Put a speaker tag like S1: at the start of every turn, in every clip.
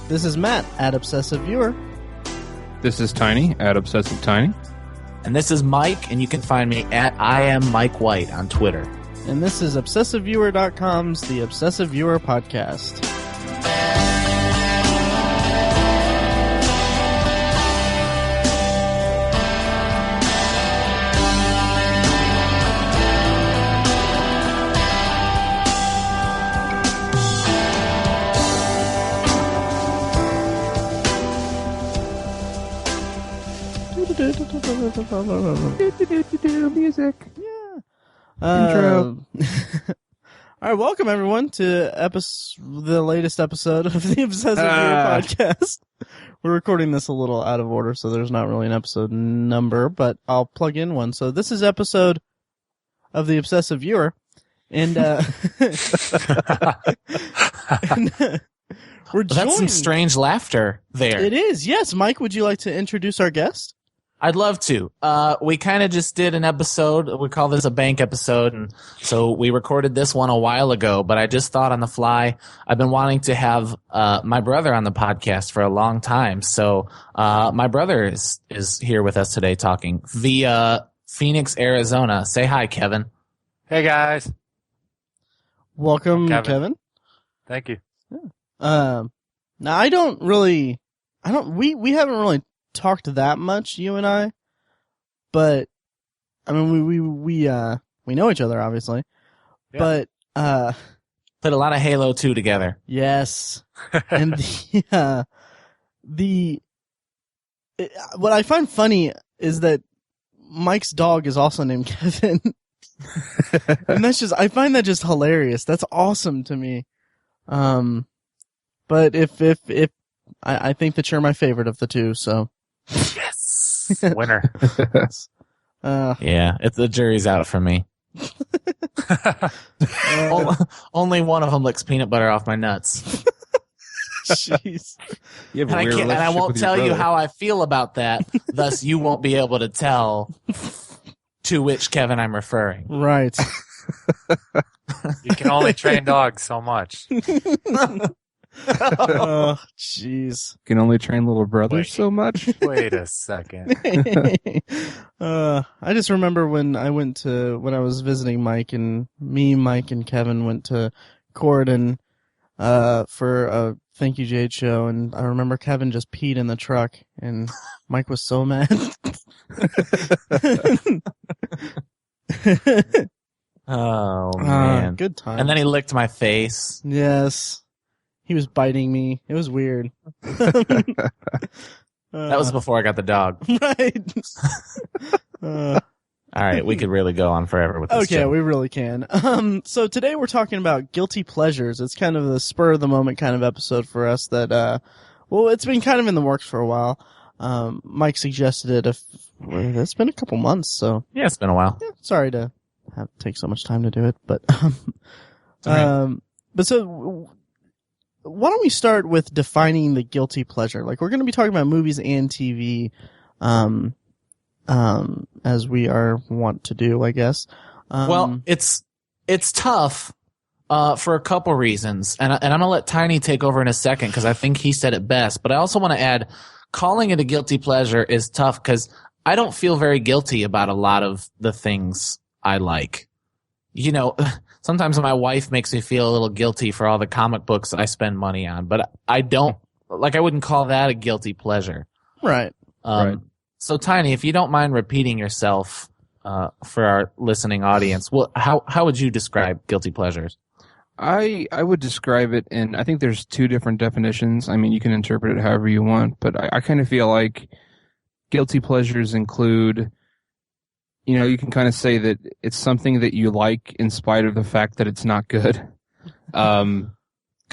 S1: This is Matt at Obsessive Viewer.
S2: This is Tiny at Obsessive Tiny.
S3: And this is Mike, and you can find me at I am Mike White on Twitter.
S1: And this is ObsessiveViewer.com's The Obsessive Viewer Podcast.
S2: Music.
S1: Yeah.
S2: Intro.
S1: All right, welcome everyone to the latest episode of the Obsessive Viewer Podcast. We're recording this a little out of order, so there's not really an episode number, but I'll plug in one. So this is episode of the Obsessive Viewer, and, we're joined.
S3: That's some strange laughter there.
S1: It is, yes. Mike, would you like to introduce our guest?
S3: I'd love to. We kind of just did an episode. We call this a bank episode, and so we recorded this one a while ago, but I just thought on the fly, I've been wanting to have my brother on the podcast for a long time. So my brother is here with us today talking via Phoenix, Arizona. Say hi, Kevin.
S4: Hey, guys.
S1: Welcome, Kevin.
S4: Thank you.
S1: Yeah. Now we haven't really talked that much, you and I, but I mean we know each other obviously, yeah. But
S3: played a lot of Halo 2 together.
S1: Yes, and what I find funny is that Mike's dog is also named Kevin, and I find that just hilarious. That's awesome to me. But if I think that you're my favorite of the two, so.
S4: Yes! Winner.
S3: Yeah, the jury's out for me. Only one of them licks peanut butter off my nuts.
S1: Jeez.
S3: And I won't tell you how I feel about that, thus you won't be able to tell to which Kevin I'm referring.
S1: Right.
S4: You can only train dogs so much.
S1: Oh, jeez.
S2: Can only train little brothers so much.
S4: Wait a second.
S1: I just remember when I was visiting Mike, and Mike, and Kevin went to Corydon for a Thank You Jade show, and I remember Kevin just peed in the truck, and Mike was so mad.
S3: Oh, man.
S1: Good time.
S3: And then he licked my face.
S1: Yes. He was biting me. It was weird.
S3: That was before I got the dog.
S1: Right.
S3: All right, we could really go on forever with this.
S1: Okay,
S3: show.
S1: we really can. So today we're talking about guilty pleasures. It's kind of the spur of the moment kind of episode for us that, it's been kind of in the works for a while. Mike suggested it. It's been a couple months, so.
S3: Yeah, it's been a while.
S1: Yeah, sorry to take so much time to do it, but, but so, why don't we start with defining the guilty pleasure? Like, we're going to be talking about movies and TV, as we are wont to do, I guess.
S3: Well, it's tough, for a couple reasons. And I'm going to let Tiny take over in a second because I think he said it best. But I also want to add, calling it a guilty pleasure is tough because I don't feel very guilty about a lot of the things I like. You know, sometimes my wife makes me feel a little guilty for all the comic books I spend money on, but I wouldn't call that a guilty pleasure.
S1: Right.
S2: Right.
S3: So Tiny, if you don't mind repeating yourself, for our listening audience, how would you describe guilty pleasures?
S2: I would describe it in, I think there's two different definitions. I mean, you can interpret it however you want, but I kind of feel like guilty pleasures include, you know, you can kind of say that it's something that you like in spite of the fact that it's not good. Kind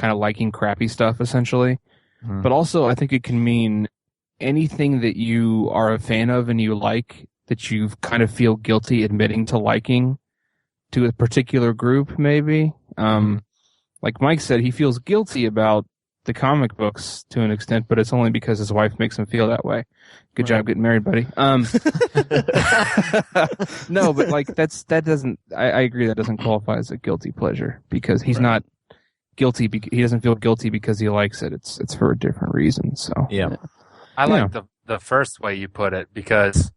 S2: of liking crappy stuff, essentially. Mm-hmm. But also, I think it can mean anything that you are a fan of and you like that you kind of feel guilty admitting to liking to a particular group, maybe. Like Mike said, he feels guilty about the comic books to an extent, but it's only because his wife makes him feel that way. Good job getting married, buddy. No, but like I agree that doesn't qualify as a guilty pleasure because he's not guilty. He doesn't feel guilty because he likes it. It's for a different reason. So
S3: Yeah.
S4: I like the first way you put it because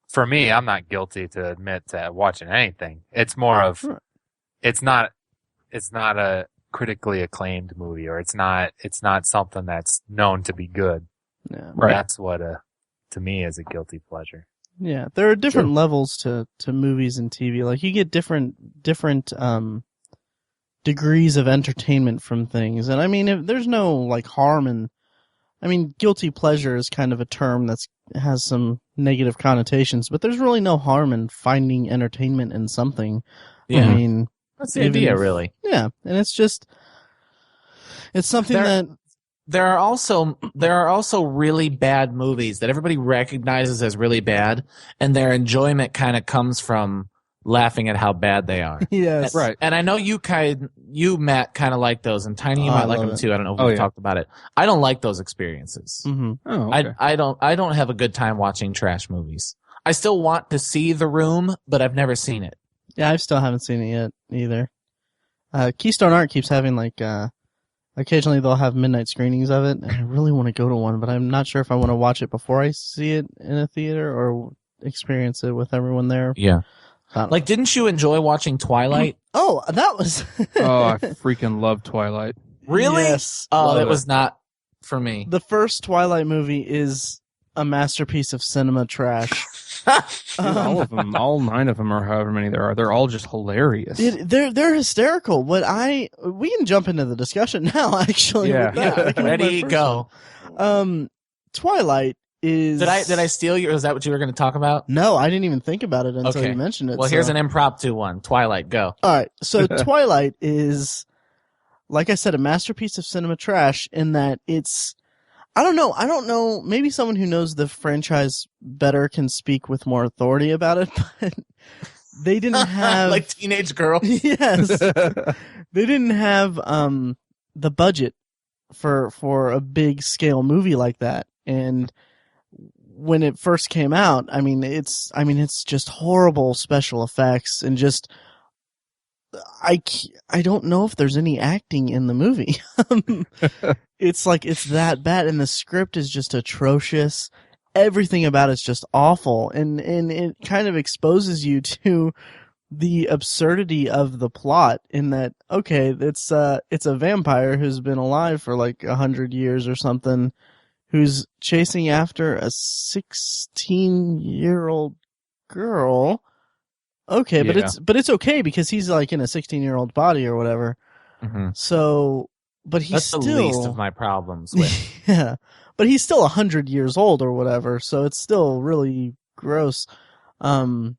S4: for me, I'm not guilty to admit to watching anything. It's more of it's not a critically acclaimed movie, or it's not something that's known to be good.
S1: Yeah.
S2: Right.
S4: That's what to me is a guilty pleasure.
S1: Yeah, there are different levels to movies and TV. Like you get different degrees of entertainment from things. And I mean, there's no like harm in, I mean, guilty pleasure is kind of a term has some negative connotations, but there's really no harm in finding entertainment in something.
S3: Yeah.
S1: I mean,
S3: That's the idea, really.
S1: Yeah, and it's something that
S3: there are also really bad movies that everybody recognizes as really bad, and their enjoyment kind of comes from laughing at how bad they are.
S1: Yes,
S2: right.
S3: And I know you Matt kind of like those, and Tiny, you might like them too. I don't know if we've talked about it. I don't like those experiences.
S1: Mm-hmm.
S2: Oh, okay.
S3: I don't have a good time watching trash movies. I still want to see The Room, but I've never seen it.
S1: Yeah, I still haven't seen it yet either. Keystone Art keeps having like occasionally they'll have midnight screenings of it, and I really want to go to one, but I'm not sure if I want to watch it before I see it in a theater or experience it with everyone there.
S3: Yeah. Like, didn't you enjoy watching Twilight?
S1: Oh, that was
S2: Oh, I freaking love Twilight.
S3: Really?
S1: Yes.
S3: Oh,
S2: Love
S3: that
S2: it.
S3: was not for me.
S1: The first Twilight movie is a masterpiece of cinema trash.
S2: All of them, all 9 of them, or however many there are, they're all just hilarious.
S1: They're hysterical. We can jump into the discussion now. Actually,
S2: Yeah.
S1: with that. That can be my
S3: Ready,
S1: first
S3: go.
S1: one. Twilight is.
S3: Did I steal you, or is that what you were going to talk about?
S1: No, I didn't even think about it until
S3: Okay.
S1: you mentioned it.
S3: Well, here's an impromptu one. Twilight, go.
S1: All right, so Twilight is, like I said, a masterpiece of cinema trash in that it's. I don't know. Maybe someone who knows the franchise better can speak with more authority about it, but they didn't have
S3: like Teenage Girl.
S1: Yes. They didn't have the budget for a big scale movie like that. And when it first came out, it's just horrible special effects and just I don't know if there's any acting in the movie. It's that bad, and the script is just atrocious. Everything about it's just awful, and it kind of exposes you to the absurdity of the plot in that, okay, it's a vampire who's been alive for like 100 years or something, who's chasing after a 16-year-old girl. Okay,
S2: Yeah.
S1: but it's okay because he's like in a 16-year-old body or whatever.
S3: Mm-hmm.
S1: So, but he's
S3: That's
S1: still
S3: the least of my problems with.
S1: yeah, but he's still 100 years old or whatever. So it's still really gross. And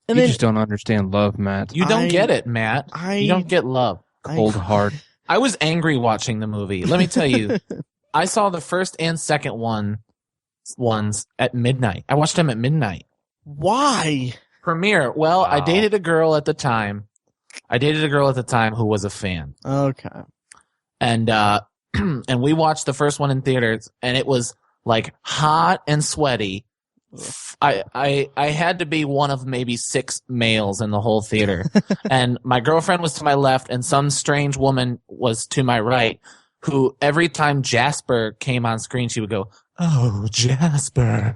S2: You
S1: then
S2: just don't understand love, Matt.
S3: You don't get it, Matt. You don't get love.
S2: Cold hard.
S3: I was angry watching the movie. Let me tell you, I saw the first and second ones at midnight. I watched them at midnight.
S1: Why?
S3: Premiere. Well,
S4: Wow.
S3: I dated a girl at the time who was a fan.
S1: Okay.
S3: And and we watched the first one in theaters, and it was like hot and sweaty. I had to be one of maybe 6 males in the whole theater. And my girlfriend was to my left, and some strange woman was to my right, who every time Jasper came on screen, she would go, "Oh, Jasper."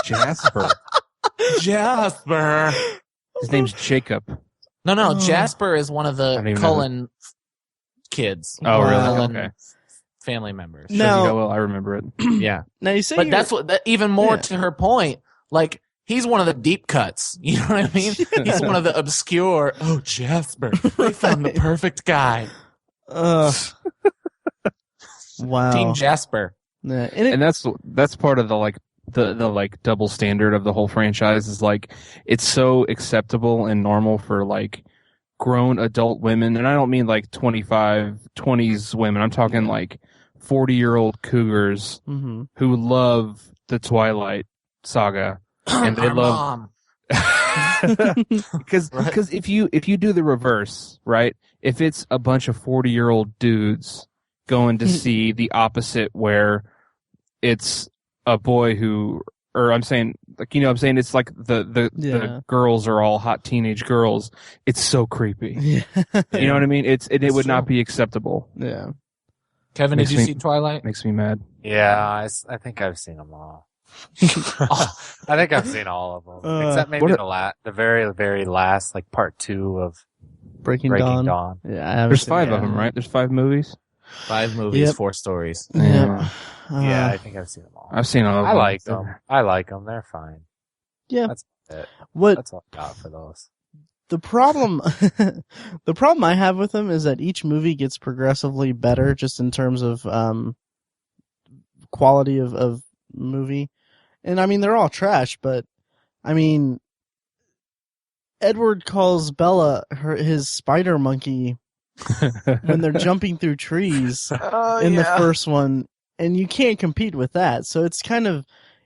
S2: Jasper.
S3: Jasper.
S2: His name's Jacob.
S3: No,
S1: Oh.
S3: Jasper is one of
S2: I
S3: the
S2: don't even
S3: Cullen kids.
S2: Oh, really?
S3: Cullen
S2: Okay.
S3: family members.
S1: No.
S2: Shows you how well I remember it.
S3: Yeah.
S1: Now you say
S3: But that's even more
S1: Yeah.
S3: to her point. Like, he's one of the deep cuts. You know what I mean? He's one of the obscure, oh, Jasper, they found the perfect guy.
S1: Wow.
S3: Team Jasper.
S1: Yeah.
S2: And that's part of the like double standard of the whole franchise is like it's so acceptable and normal for like grown adult women, and I don't mean like 20s women. I'm talking like 40-year-old cougars
S1: Mm-hmm.
S2: who love the Twilight saga, and they
S3: Our
S2: love
S3: mom.
S2: because
S3: Right.
S2: if you do the reverse, right? If it's a bunch of 40-year-old dudes going to see the opposite, where it's a boy who or I'm saying, like, you know, I'm saying it's like the girls are all hot teenage girls. It's so creepy.
S1: Yeah.
S2: You know what I mean? It would
S3: true.
S2: not be acceptable.
S1: Yeah.
S3: Kevin, did you see Twilight?
S2: Makes me mad.
S4: Yeah, I think I've seen them all. I think I've seen all of them, except maybe the very, very last, like part 2 of
S1: Breaking Dawn. Yeah,
S2: there's 5 of them, right? There's 5 movies.
S3: 5 movies, 4 stories.
S1: Yeah.
S4: Yeah, I think I've seen them all.
S2: I've seen all of them.
S4: I like them. They're fine.
S1: Yeah.
S4: That's it.
S1: That's
S4: all I got for those.
S1: The problem I have with them is that each movie gets progressively better just in terms of quality of movie. And I mean, they're all trash, but I mean, Edward calls Bella his spider monkey when they're jumping through trees in the first one, and you can't compete with that. So it's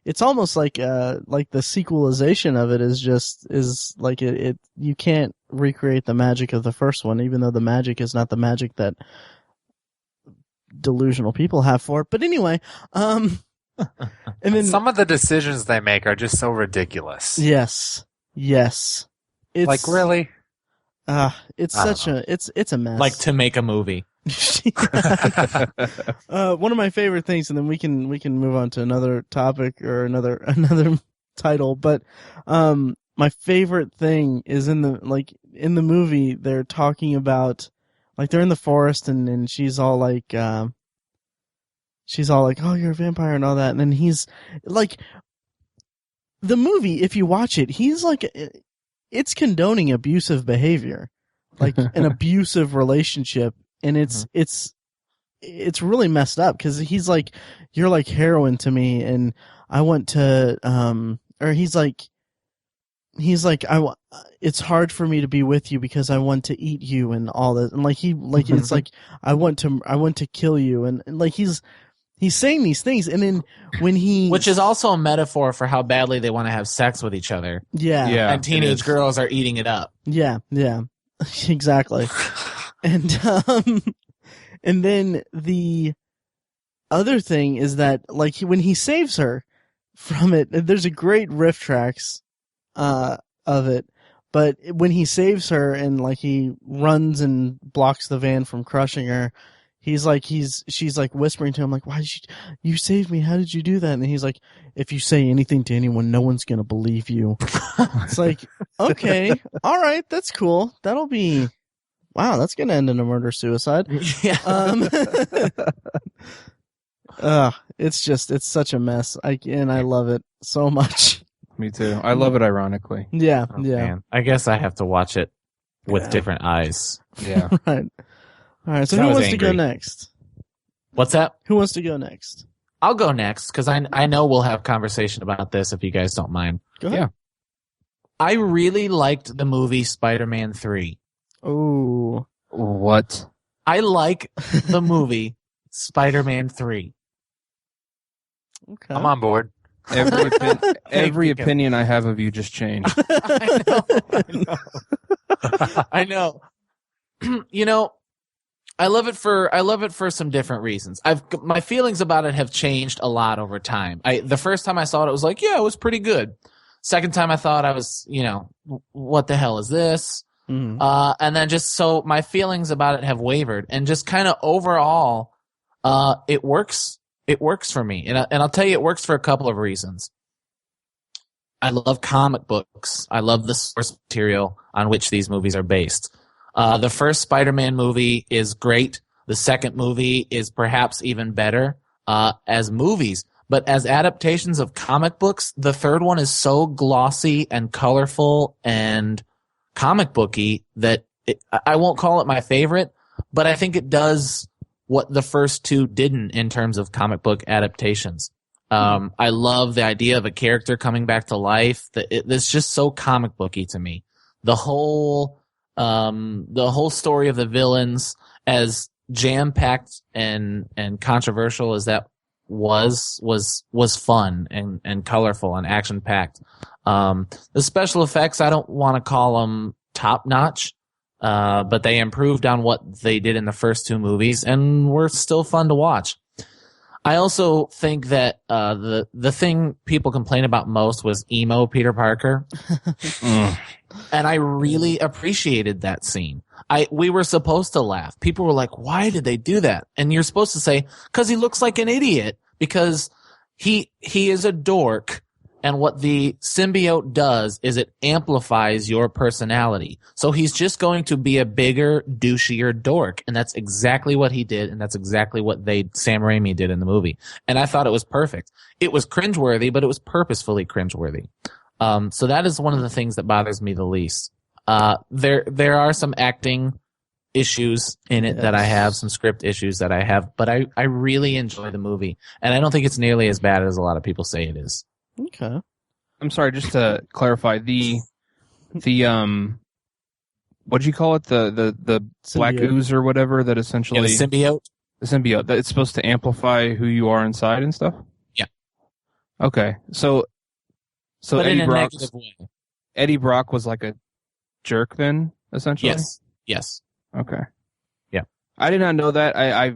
S1: it's almost like the sequelization of it is like it you can't recreate the magic of the first one, even though the magic is not the magic that delusional people have for it. But anyway, and then
S4: some of the decisions they make are just so ridiculous.
S1: Yes. It's
S4: like, really?
S1: It's a mess.
S3: Like to make a movie.
S1: One of my favorite things, and then we can move on to another topic or another title. But my favorite thing is in the movie they're talking about, like, they're in the forest and she's all like, oh, you're a vampire and all that, and then he's like, the movie, if you watch it, he's like, it's condoning abusive behavior, like an abusive relationship. And it's really messed up because he's like, you're like heroin to me, and I want to, or he's like, it's hard for me to be with you because I want to eat you and all that, and it's like I want to kill you, and like he's saying these things, and then which is also a metaphor for how badly they want to have sex with each other. Yeah, and teenage girls are eating it up. Yeah, exactly. And then the other thing is that, like, when he saves her from it, there's a great riff tracks of it, but when he saves her and like he runs and blocks the van from crushing her, she's like whispering to him, like, why did you saved me? How did you do that? And he's like, if you say anything to anyone, no one's gonna believe you. It's like, okay, all right, that's cool. That'll be. Wow, that's going to end in a murder-suicide. Yeah. It's such a mess. And I love it so much.
S2: Me too. I love it ironically.
S1: Yeah,
S3: oh, man. I guess I have to watch it with different eyes.
S2: Yeah.
S1: Right. All right, so who wants to go next?
S3: What's that?
S1: Who wants to go next?
S3: I'll go next, because I know we'll have conversation about this if you guys don't mind.
S1: Go ahead.
S2: Yeah.
S3: I really liked the movie Spider-Man 3.
S1: Oh,
S2: what?
S3: I like the movie Spider-Man 3.
S1: Okay.
S4: I'm on board.
S2: Every opinion I have of you just changed.
S3: I know. You know, I love it for some different reasons. My feelings about it have changed a lot over time. The first time I saw it, it was like, yeah, it was pretty good. Second time I thought I was, what the hell is this?
S1: Mm-hmm.
S3: And then just so my feelings about it have wavered, and just kind of overall, it works. It works for me. And I'll tell you, it works for a couple of reasons. I love comic books. I love the source material on which these movies are based. The first Spider-Man movie is great. The second movie is perhaps even better, as movies. But as adaptations of comic books, the third one is so glossy and colorful and comic booky that I won't call it my favorite, but I think it does what the first two didn't in terms of comic book adaptations. I love the idea of a character coming back to life. It's just so comic booky to me. The whole story of the villains, as jam-packed and controversial as that was fun and colorful and action-packed. The special effects, I don't want to call them top-notch, but they improved on what they did in the first two movies and were still fun to watch. I also think that the thing people complain about most was emo Peter Parker. And I really appreciated that scene. We were supposed to laugh. People were like, why did they do that? And you're supposed to say, because he looks like an idiot, because he is a dork. And what the symbiote does is it amplifies your personality. So he's just going to be a bigger, douchier dork. And that's exactly what he did. And that's exactly what Sam Raimi did in the movie. And I thought it was perfect. It was cringeworthy, but it was purposefully cringeworthy. So that is one of the things that bothers me the least. There are some acting issues in it that I have, some script issues that I have, but I really enjoy the movie. And I don't think it's nearly as bad as a lot of people say it is.
S1: Okay.
S2: I'm sorry, just to clarify, the what'd you call it? The black ooze or whatever that essentially
S3: the symbiote?
S2: The symbiote. That it's supposed to amplify who you are inside and stuff?
S3: Yeah.
S2: Okay. So
S3: but
S2: Eddie
S3: in a
S2: Brock
S3: negative way.
S2: Eddie Brock was like a jerk then, essentially?
S3: Yes. Okay.
S2: Yeah. I did not know that. I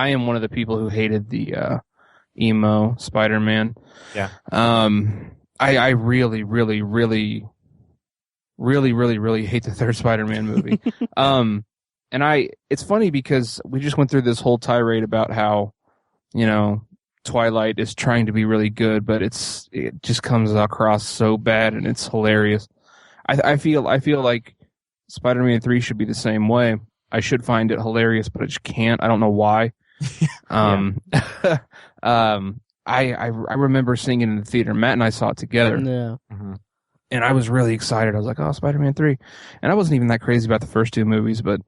S2: am one of the people who hated the emo Spider-Man.
S3: Yeah.
S2: I really hate the third Spider-Man movie. And it's funny because we just went through this whole tirade about how, Twilight is trying to be really good, but it just comes across so bad and it's hilarious. I feel like Spider-Man 3 should be the same way. I should find it hilarious, but I just can't. I don't know why. I remember seeing it in the theater. Matt and I saw it together.
S1: Yeah.
S3: Mm-hmm.
S2: And I was really excited. I was like, oh, Spider-Man 3. And I wasn't even that crazy about the first two movies, but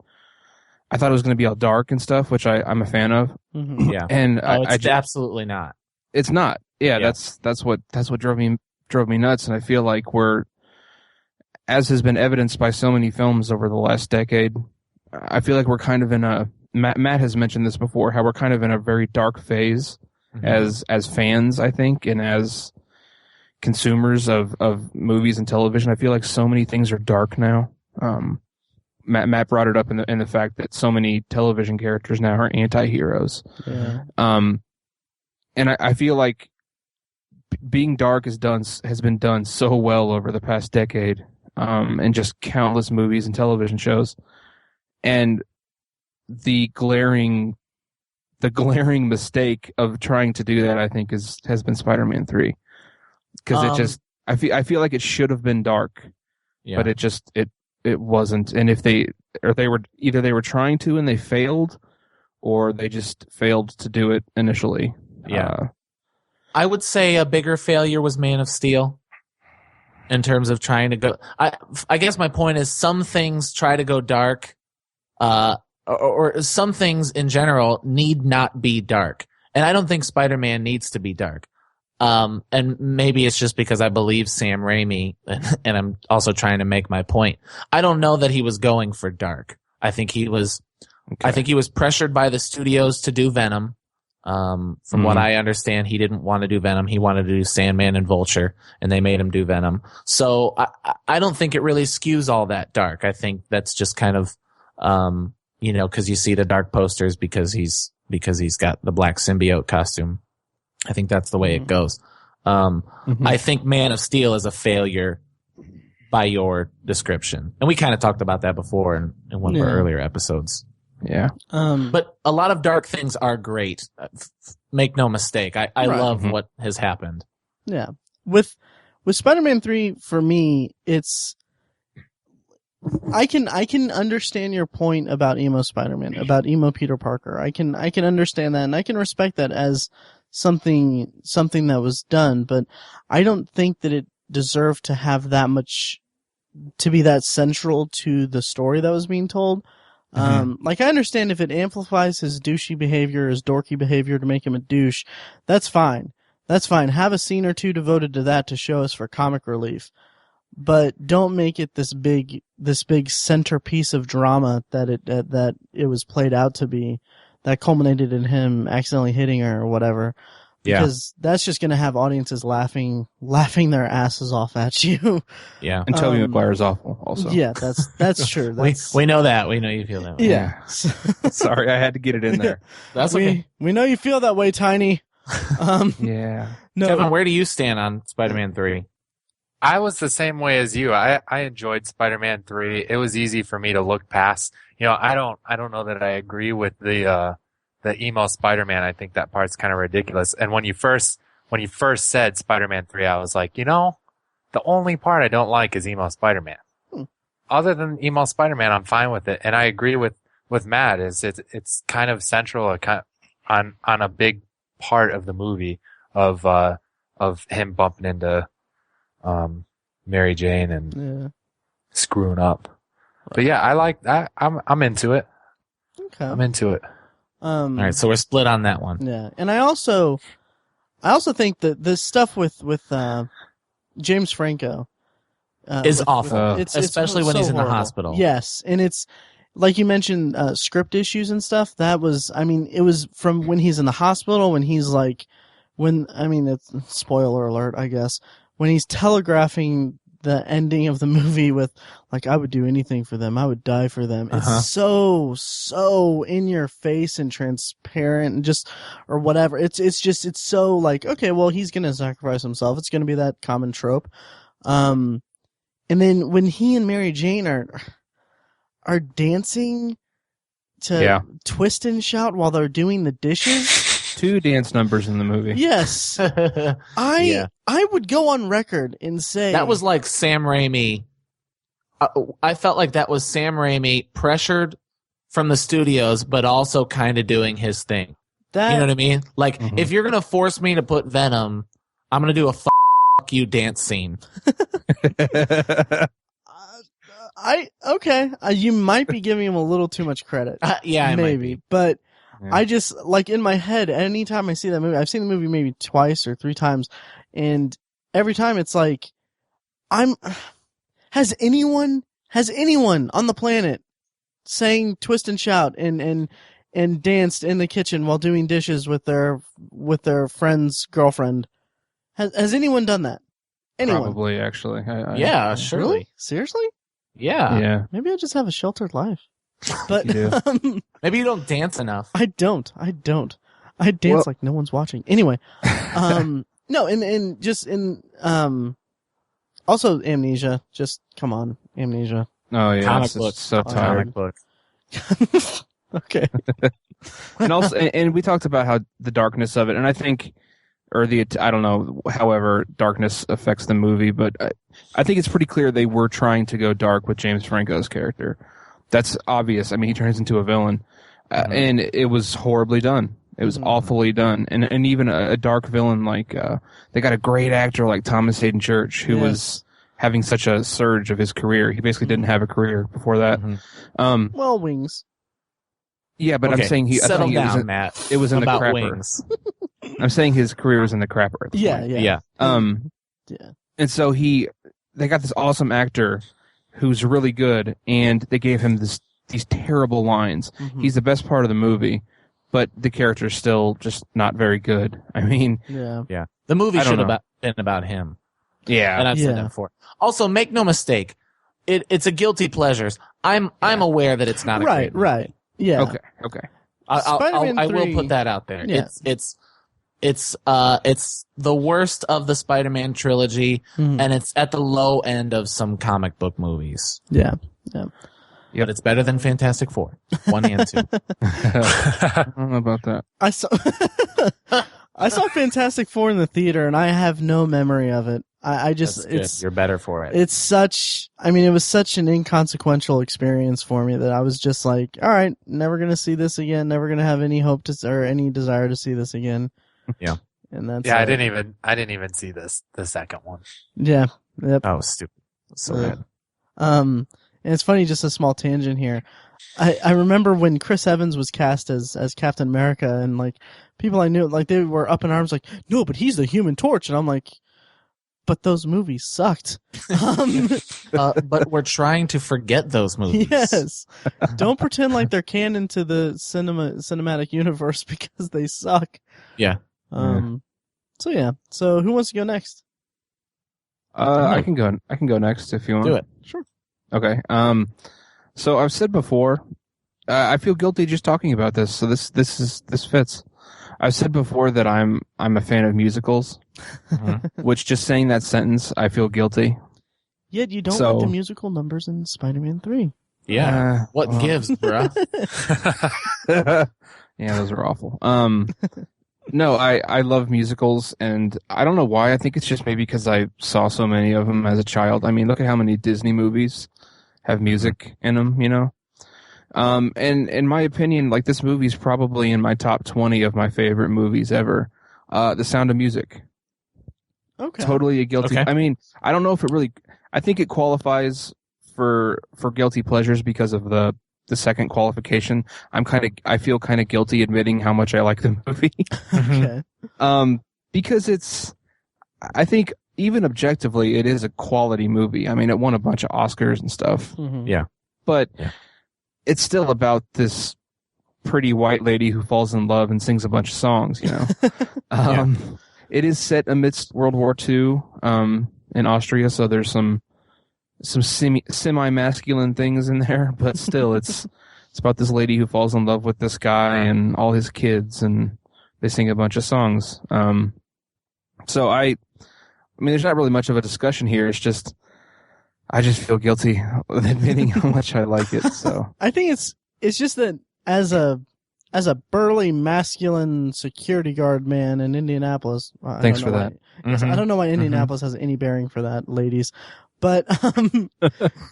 S2: I thought it was going to be all dark and stuff, which I'm a fan of.
S1: Mm-hmm.
S3: Yeah.
S2: And
S3: it's absolutely not.
S2: It's not. Yeah. That's what drove me nuts. And I feel like as has been evidenced by so many films over the last decade, I feel like we're kind of in Matt has mentioned this before, how we're kind of in a very dark phase as fans, I think, and as consumers of movies and television. I feel like so many things are dark now. Matt brought it up in the fact that so many television characters now are anti-heroes.
S1: Yeah.
S2: And I feel like being dark has been done so well over the past decade, in just countless movies and television shows. And the glaring mistake of trying to do that, I think, has been Spider-Man 3. Because I feel like it should have been dark, but it wasn't. And if they were trying to and they failed, or they just failed to do it initially.
S3: Yeah. I would say a bigger failure was Man of Steel in terms of trying to go. I guess my point is some things try to go dark, or some things in general need not be dark. And I don't think Spider-Man needs to be dark. And maybe it's just because I believe Sam Raimi, and I'm also trying to make my point. I don't know that he was going for dark. I think he was pressured by the studios to do Venom. From what I understand, he didn't want to do Venom. He wanted to do Sandman and Vulture, and they made him do Venom. So I don't think it really skews all that dark. I think that's just kind of, cause you see the dark posters because he's got the black symbiote costume. I think that's the way it goes. I think Man of Steel is a failure by your description. And we kind of talked about that before in one of our earlier episodes.
S2: Yeah.
S3: But a lot of dark things are great. Make no mistake. I love what has happened.
S1: Yeah. With Spider-Man 3, for me, I can understand your point about emo Spider-Man, about emo Peter Parker. I can understand that, and I can respect that as something that was done, but I don't think that it deserved to have that much, to be that central to the story that was being told. Like, I understand if it amplifies his douchey behavior, his dorky behavior to make him a douche, that's fine. That's fine. Have a scene or two devoted to that to show us for comic relief. But don't make it this big centerpiece of drama that it was played out to be, that culminated in him accidentally hitting her or whatever. because that's just going to have audiences laughing their asses off at you.
S3: Yeah.
S2: And Tobey Maguire's awful also.
S1: Yeah, that's true. That's,
S3: We know that. We know you feel that way.
S1: yeah.
S2: Sorry, I had to get it in there.
S3: That's okay.
S1: We know you feel that way, Tiny.
S2: Yeah.
S1: No,
S3: Kevin, where do you stand on Spider-Man 3?
S4: I was the same way as you. I enjoyed Spider-Man 3. It was easy for me to look past. I don't know that I agree with the emo Spider-Man. I think that part's kind of ridiculous. And when you first said Spider-Man 3, I was like, the only part I don't like is emo Spider-Man. Other than emo Spider-Man, I'm fine with it. And I agree with Matt, it's kind of central on a big part of the movie of him bumping into Mary Jane and screwing up. Right. But yeah, I like that. I'm into it.
S1: Okay.
S4: I'm into it.
S3: All right, so we're split on that one.
S1: Yeah, and I also think that the stuff with James Franco
S3: is awful, especially when
S1: so
S3: he's in
S1: horrible.
S3: the hospital.
S1: Yes, and it's like you mentioned script issues and stuff. That was, it was from when he's in the hospital, when he's like, it's spoiler alert, I guess, when he's telegraphing the ending of the movie with, like, I would do anything for them. I would die for them. It's so in your face and transparent and just, or whatever. It's so like, okay, well, he's going to sacrifice himself. It's going to be that common trope. And then when he and Mary Jane are dancing to Twist and Shout while they're doing the dishes.
S2: 2 dance numbers in the movie.
S1: Yes. I would go on record and say
S3: that was like Sam Raimi. I felt like that was Sam Raimi pressured from the studios, but also kind of doing his thing. You know what I mean? Like, if you're going to force me to put Venom, I'm going to do a fuck you dance scene.
S1: You might be giving him a little too much credit.
S3: Yeah,
S1: maybe. But I just, like, in my head, anytime I see that movie, I've seen the movie maybe twice or 3 times, and every time it's like, has anyone on the planet sang Twist and Shout and danced in the kitchen while doing dishes with their friend's girlfriend? Has anyone done that? Anyone?
S2: Probably, actually.
S3: Yeah, surely.
S1: Really? Seriously?
S3: Yeah.
S1: Maybe I just have a sheltered life. But
S3: maybe you don't dance enough.
S1: I don't. I dance like no one's watching. Anyway, no, and just in also Amnesia. Just come on, Amnesia.
S2: Oh yeah,
S3: comic book.
S2: So tired.
S3: Comic book.
S1: Okay.
S2: And also, and we talked about how the darkness of it, and I think, I don't know, however darkness affects the movie, but I think it's pretty clear they were trying to go dark with James Franco's character. That's obvious. I mean, he turns into a villain, and it was horribly done. It was awfully done. And even a dark villain like, they got a great actor like Thomas Hayden Church, who was having such a surge of his career. He basically didn't have a career before that.
S1: Well, Wings.
S2: Yeah, but I'm saying
S3: settle down, Matt.
S2: It was in
S3: about
S2: the crapper.
S3: Wings.
S2: I'm saying his career was in the crapper. At the point.
S3: Yeah.
S2: And so they got this awesome actor who's really good, and they gave him these terrible lines. He's the best part of the movie, but the character's still just not very good. I mean,
S3: yeah. The movie should have been about him.
S2: Yeah,
S3: and I've said that before. Also, make no mistake, it's a guilty pleasures. I'm aware that it's not a great movie.
S1: Right. Yeah.
S2: Okay.
S3: I will put that out there.
S1: Yeah.
S3: It's the worst of the Spider-Man trilogy, and it's at the low end of some comic book movies.
S1: Yeah.
S3: But it's better than Fantastic Four 1 and 2.
S2: I don't know about that.
S1: I saw Fantastic Four in the theater, and I have no memory of it.
S3: You're better for it.
S1: It was such an inconsequential experience for me that I was just like, all right, never going to see this again, never going to have any hope or any desire to see this again.
S3: Yeah.
S1: And that's
S4: I didn't even see the second one.
S1: Yeah. Yep.
S3: Oh, stupid. So bad.
S1: And it's funny, just a small tangent here. I remember when Chris Evans was cast as Captain America, and like people I knew, like they were up in arms like, no, but he's the Human Torch. And I'm like, but those movies sucked.
S3: But we're trying to forget those movies.
S1: Yes. Don't pretend like they're canon to the cinematic universe because they suck.
S3: Yeah.
S1: So yeah. So who wants to go next?
S2: I can go next if you want.
S3: Do it.
S1: Sure.
S2: Okay. So I've said before, I feel guilty just talking about this. So this fits. I've said before that I'm a fan of musicals, which just saying that sentence, I feel guilty.
S1: Yet you don't like the musical numbers in Spider-Man 3.
S3: Yeah. What gives, bruh?
S2: Yeah, those are awful. No, I love musicals, and I don't know why. I think it's just maybe because I saw so many of them as a child. I mean, look at how many Disney movies have music in them, you know? And in my opinion, like, this movie's probably in my top 20 of my favorite movies ever. The Sound of Music.
S1: Okay.
S2: Totally a guilty.
S3: Okay.
S2: I mean, I don't know if it really. I think it qualifies for guilty pleasures because of the second qualification. I feel kind of guilty admitting how much I like the movie.
S1: Okay.
S2: Because I think even objectively, it is a quality movie. I mean, it won a bunch of Oscars and stuff.
S1: Mhm.
S3: Yeah.
S2: But it's still about this pretty white lady who falls in love and sings a bunch of songs, you know? It is set amidst World War II, in Austria, so there's some semi-masculine things in there, but still it's about this lady who falls in love with this guy and all his kids, and they sing a bunch of songs. So I mean, there's not really much of a discussion here. It's just, I just feel guilty admitting how much I like it. So
S1: I think it's just that as a burly masculine security guard man in Indianapolis.
S2: Thanks for that.
S1: I don't know why Indianapolis has any bearing for that, ladies. But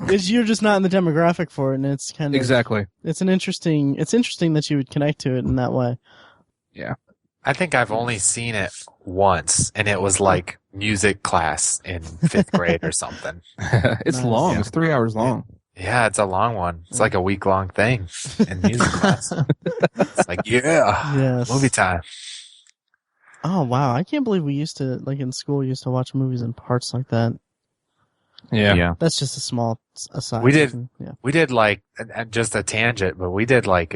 S1: you're just not in the demographic for it, and it's kind of
S2: exactly.
S1: It's interesting that you would connect to it in that way.
S2: Yeah.
S4: I think I've only seen it once, and it was like music class in 5th grade or something.
S2: It's
S1: Nice.
S2: long.
S4: Yeah.
S2: It's 3 hours long.
S4: Yeah, it's a long one. It's like a week-long thing in music class. It's like,
S1: Yes.
S4: movie time.
S1: Oh wow, I can't believe we used to, like, in school, used to watch movies in parts like that.
S2: Yeah.
S1: That's just a small aside.
S4: We did-
S1: Yeah.
S4: We did like, just a tangent, but we did like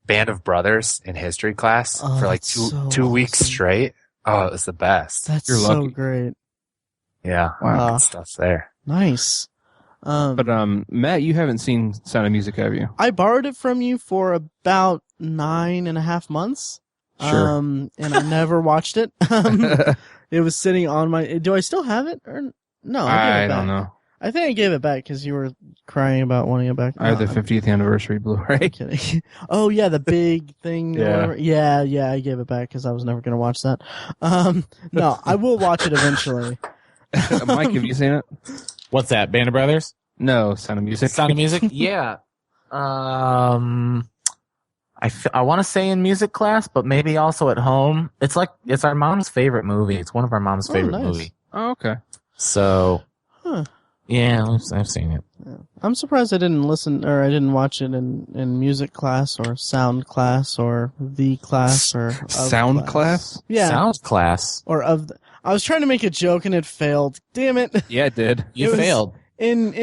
S4: Band of Brothers in history class
S1: Oh,
S4: for like
S1: that's so
S4: two weeks
S1: awesome.
S4: straight. Oh, it was the best.
S1: That's
S2: You're
S1: so
S2: lucky.
S1: great.
S4: Yeah,
S1: Wow.
S4: good stuff's there.
S1: Nice.
S2: But Matt, you haven't seen Sound of Music, have you?
S1: I borrowed it from you for about 9.5 months.
S2: Sure.
S1: And I never watched it. It was sitting on my. Do I still have it? Or no? I gave it back.
S2: don't know.
S1: I think I gave it back because you were crying about wanting it back.
S2: I have the
S1: No,
S2: 50th anniversary
S1: I'm
S2: Blu-ray.
S1: kidding. Oh yeah, the big thing. Or
S2: Yeah.
S1: whatever. Yeah. I gave it back because I was never gonna watch that. No, I will watch it eventually.
S2: Mike, have you seen it?
S3: What's that? Band of Brothers?
S2: No, Sound of Music.
S3: Sound of Music? Yeah. I want to say in music class, but maybe also at home. It's our mom's favorite movie. It's one of our mom's favorite
S1: nice.
S3: movie.
S2: Oh, okay.
S3: So,
S1: Huh.
S3: yeah, I've seen it.
S1: I'm surprised I didn't watch it in music class or sound class or the class or of
S2: Sound class?
S1: Yeah.
S3: Sound class.
S1: Or of the, I was trying to make a joke and it failed. Damn it.
S2: Yeah, it did.
S3: You
S1: It was-
S3: failed.
S1: In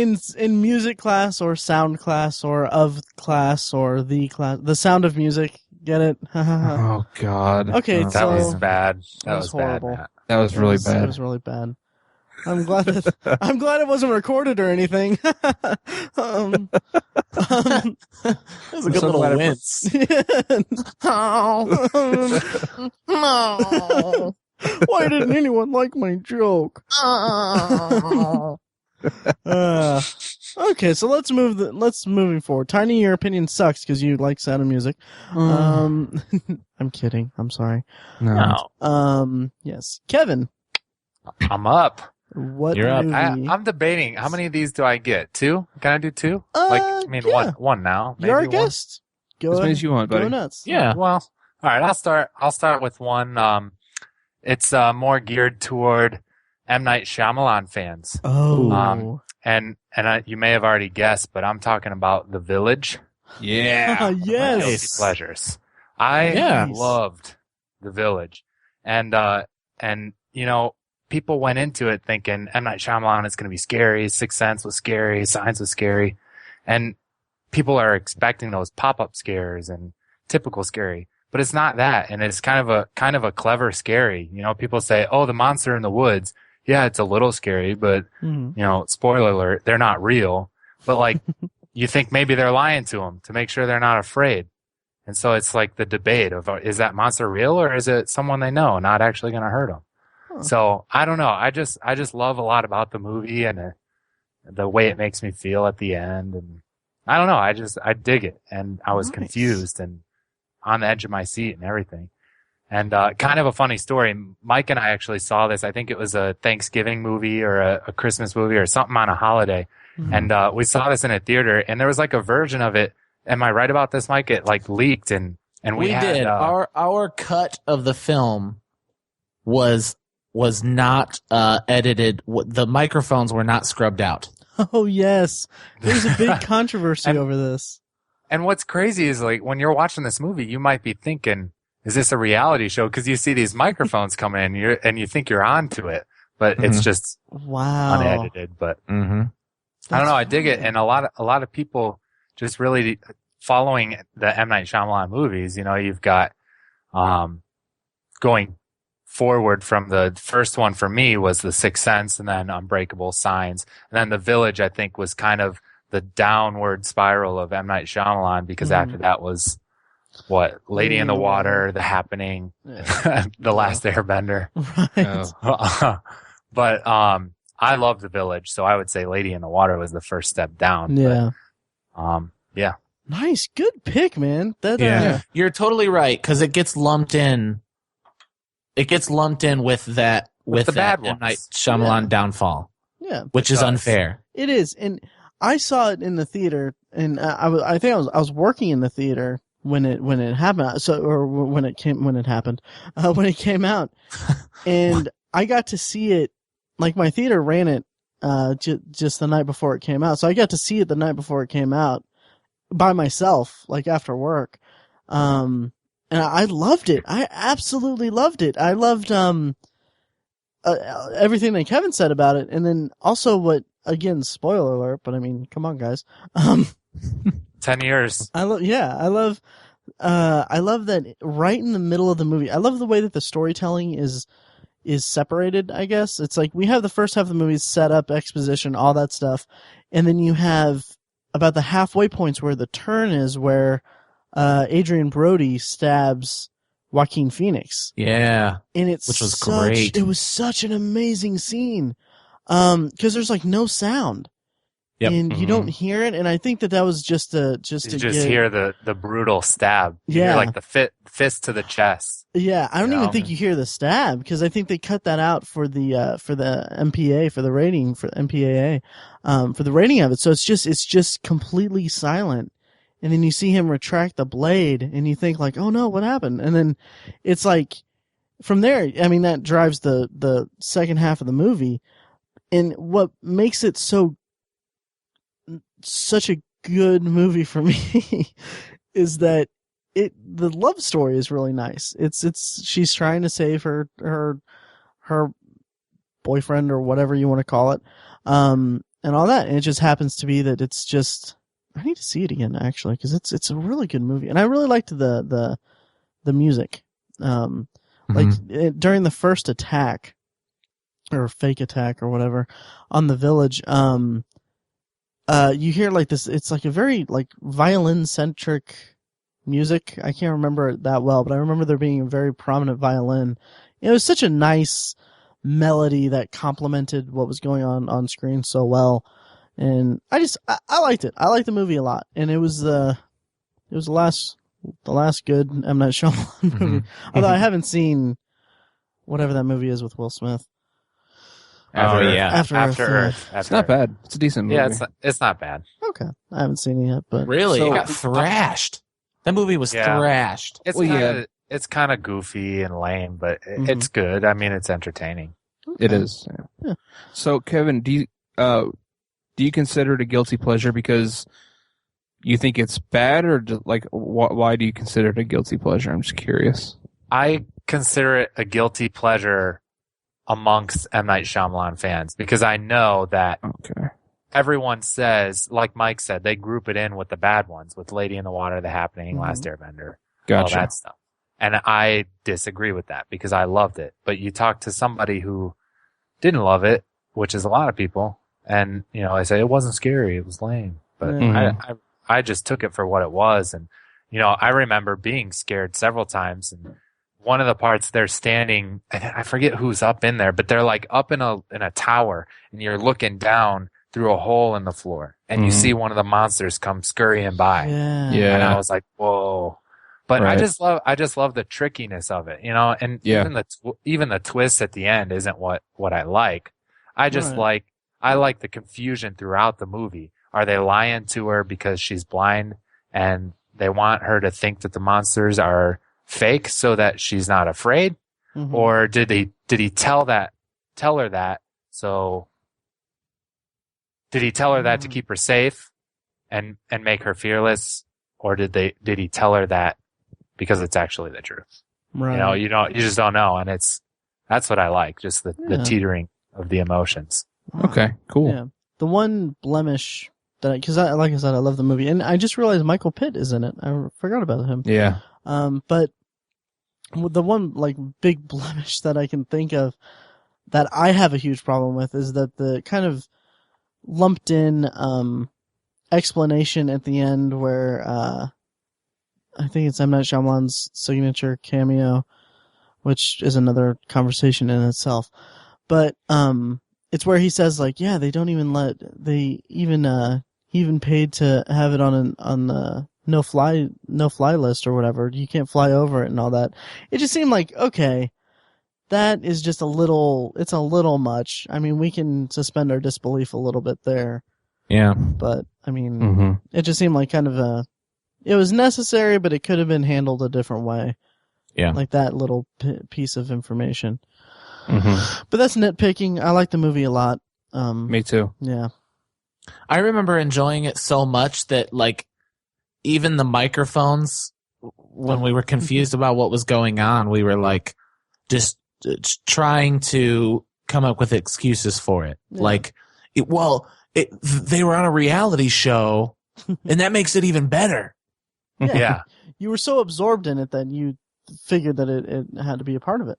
S1: music class or sound class or of class or the class, the sound of music. Get it?
S2: Oh, God.
S1: Okay,
S2: Oh,
S4: That was
S1: So-
S4: bad. That
S1: was
S4: was bad.
S1: horrible.
S4: Matt.
S2: that was really
S1: It
S2: bad.
S1: was really bad. I'm glad it wasn't recorded or anything.
S3: That was a good
S2: so
S3: little
S2: glad I-
S3: wince. No.
S1: Why didn't anyone like my joke? Okay, so let's moving forward. Tiny, your opinion sucks because you like Sound of Music. I'm kidding. I'm sorry.
S2: No.
S3: No.
S1: Yes, Kevin.
S4: I'm up.
S1: What
S3: You're up.
S1: movie?
S4: I'm debating. How many of these do I get? 2? Can I do 2?
S1: Yeah.
S4: One now. Maybe
S1: You're a
S4: one.
S1: guest. Go
S2: As many
S1: ahead.
S2: as you want, buddy.
S1: Go nuts.
S3: Yeah.
S4: Well, all right. I'll start with one. It's more geared toward M. Night Shyamalan fans,
S1: Oh.
S4: and you may have already guessed, but I'm talking about The Village.
S2: Yeah.
S1: Yes.
S4: Guilty pleasures. I
S3: Yeah.
S4: loved The Village, and you know, people went into it thinking M. Night Shyamalan is going to be scary. Sixth Sense was scary. Signs was scary, and people are expecting those pop-up scares and typical scary. but it's not that. And it's kind of a clever scary. You know, people say, oh, the monster in the woods. Yeah, it's a little scary, but you know, spoiler alert, they're not real. But like, you think maybe they're lying to them to make sure they're not afraid. And so it's like the debate of, is that monster real or is it someone they know not actually going to hurt them? Huh. So I don't know. I just love a lot about the movie and the way it makes me feel at the end. And I don't know. I dig it. And I was confused and on the edge of my seat and everything. And kind of a funny story. Mike and I actually saw this. I think it was a Thanksgiving movie or a Christmas movie or something on a holiday. And we saw this in a theater and there was like a version of it. Am I right about this, Mike? It like leaked and we had,
S3: did. Our cut of the film was not edited. The microphones were not scrubbed out.
S1: Oh yes, there's a big controversy over this.
S4: And what's crazy is like when you're watching this movie, you might be thinking, "Is this a reality show?" Because you see these microphones come in, and you think you're onto it, but it's just unedited. But I don't know. I dig it, and a lot of people just really following the M. Night Shyamalan movies. You know, you've got going forward from the first one for me was The Sixth Sense and then Unbreakable Signs. And then The Village, I think, was kind of the downward spiral of M. Night Shyamalan because after that was Lady in the Water, The Happening, The Last Airbender.
S1: Right.
S4: But I love The Village, so I would say Lady in the Water was the first step down.
S1: Yeah.
S4: But, yeah.
S1: Nice. Good pick, man.
S3: You're totally right because it gets lumped in. It gets lumped in with the bad M. Night Shyamalan downfall.
S1: Yeah,
S3: which is unfair.
S1: It is, and I saw it in the theater, and I think I was working in the theater when it happened. So when it came out, and I got to see it. Like my theater ran it just the night before it came out, so I got to see it the night before it came out by myself, like after work. And I loved it. I absolutely loved it. I loved everything that Kevin said about it, and then also what, again, spoiler alert, but I mean, come on, guys.
S4: 10 years.
S1: I love that right in the middle of the movie. I love the way that the storytelling is separated, I guess. It's like we have the first half of the movie set up, exposition, all that stuff, and then you have about the halfway points where the turn is where Adrian Brody stabs Joaquin Phoenix.
S3: Yeah.
S1: And
S3: which was great.
S1: It was such an amazing scene. 'Cause there's like no sound. Yep. And you don't hear it, and I think that was just to
S4: hear the brutal stab. You hear like the fist to the chest.
S1: Yeah, I don't even think you hear the stab because I think they cut that out for the MPA, for the rating, for MPAA, for the rating of it. So it's just completely silent. And then you see him retract the blade and you think like, oh no, what happened? And then it's like from there, I mean, that drives the second half of the movie. And what makes it such a good movie for me is that the love story is really nice. She's trying to save her boyfriend or whatever you want to call it. And all that. And it just happens to be that it's just, I need to see it again actually, because it's a really good movie. And I really liked the music. Like during the first attack or fake attack or whatever on the village, you hear like this, it's like a very like violin centric music. I can't remember it that well, but I remember there being a very prominent violin. It was such a nice melody that complemented what was going on screen so well. And I liked it. I liked the movie a lot. And it was the last good M. Night Shyamalan movie. Although I haven't seen whatever that movie is with Will Smith. After Earth.
S2: It's not bad. It's a decent movie.
S4: Yeah, it's not bad.
S1: Okay. I haven't seen it yet, but
S3: really, it got thrashed. That movie was thrashed.
S4: It's kind of goofy and lame, but it's good. I mean, it's entertaining.
S2: Okay. It is. Yeah. So, Kevin, do you consider it a guilty pleasure because you think it's bad, or why do you consider it a guilty pleasure? I'm just curious.
S4: I consider it a guilty pleasure amongst M. Night Shyamalan fans because I know that everyone says, like Mike said, they group it in with the bad ones, with Lady in the Water, The Happening, Last Airbender, all that stuff. And I disagree with that because I loved it. But you talk to somebody who didn't love it, which is a lot of people, and, you know, I say it wasn't scary, it was lame. But I just took it for what it was. And, you know, I remember being scared several times. And one of the parts they're standing, I forget who's up in there, but they're like up in a tower, and you're looking down through a hole in the floor, and you see one of the monsters come scurrying by.
S1: Yeah.
S4: And I was like, whoa. But
S2: Right.
S4: I just love the trickiness of it, you know, and even the twist at the end isn't what I like. I just I like the confusion throughout the movie. Are they lying to her because she's blind and they want her to think that the monsters are fake so that she's not afraid?
S1: Mhm.
S4: Or did he tell her that? So did he tell her that to keep her safe and make her fearless? Or did he tell her that because it's actually the truth?
S1: Right.
S4: You know, you just don't know. And that's what I like. Just the teetering of the emotions.
S2: Okay, cool.
S1: Yeah. The one blemish because like I said, I love the movie, and I just realized Michael Pitt is in it. I forgot about him.
S2: Yeah.
S1: But the one like big blemish that I can think of that I have a huge problem with is that the kind of lumped in explanation at the end where I think it's M. Night Shyamalan's signature cameo, which is another conversation in itself. But it's where he says like, yeah, they don't even he even paid to have it on the no fly list or whatever. You can't fly over it and all that. It just seemed like, okay, that is just it's a little much. I mean, we can suspend our disbelief a little bit there.
S3: Yeah.
S1: But I mean, it just seemed like kind of it was necessary, but it could have been handled a different way.
S3: Yeah.
S1: Like that little piece of information.
S2: Mm-hmm.
S1: But that's nitpicking. I like the movie a lot.
S2: Me too.
S1: Yeah.
S3: I remember enjoying it so much that, like, even the microphones, when we were confused about what was going on, we were like, just trying to come up with excuses for it.
S1: Yeah.
S3: Like, they were on a reality show, and that makes it even better.
S4: Yeah.
S1: You were so absorbed in it that you figured that it had to be a part of it.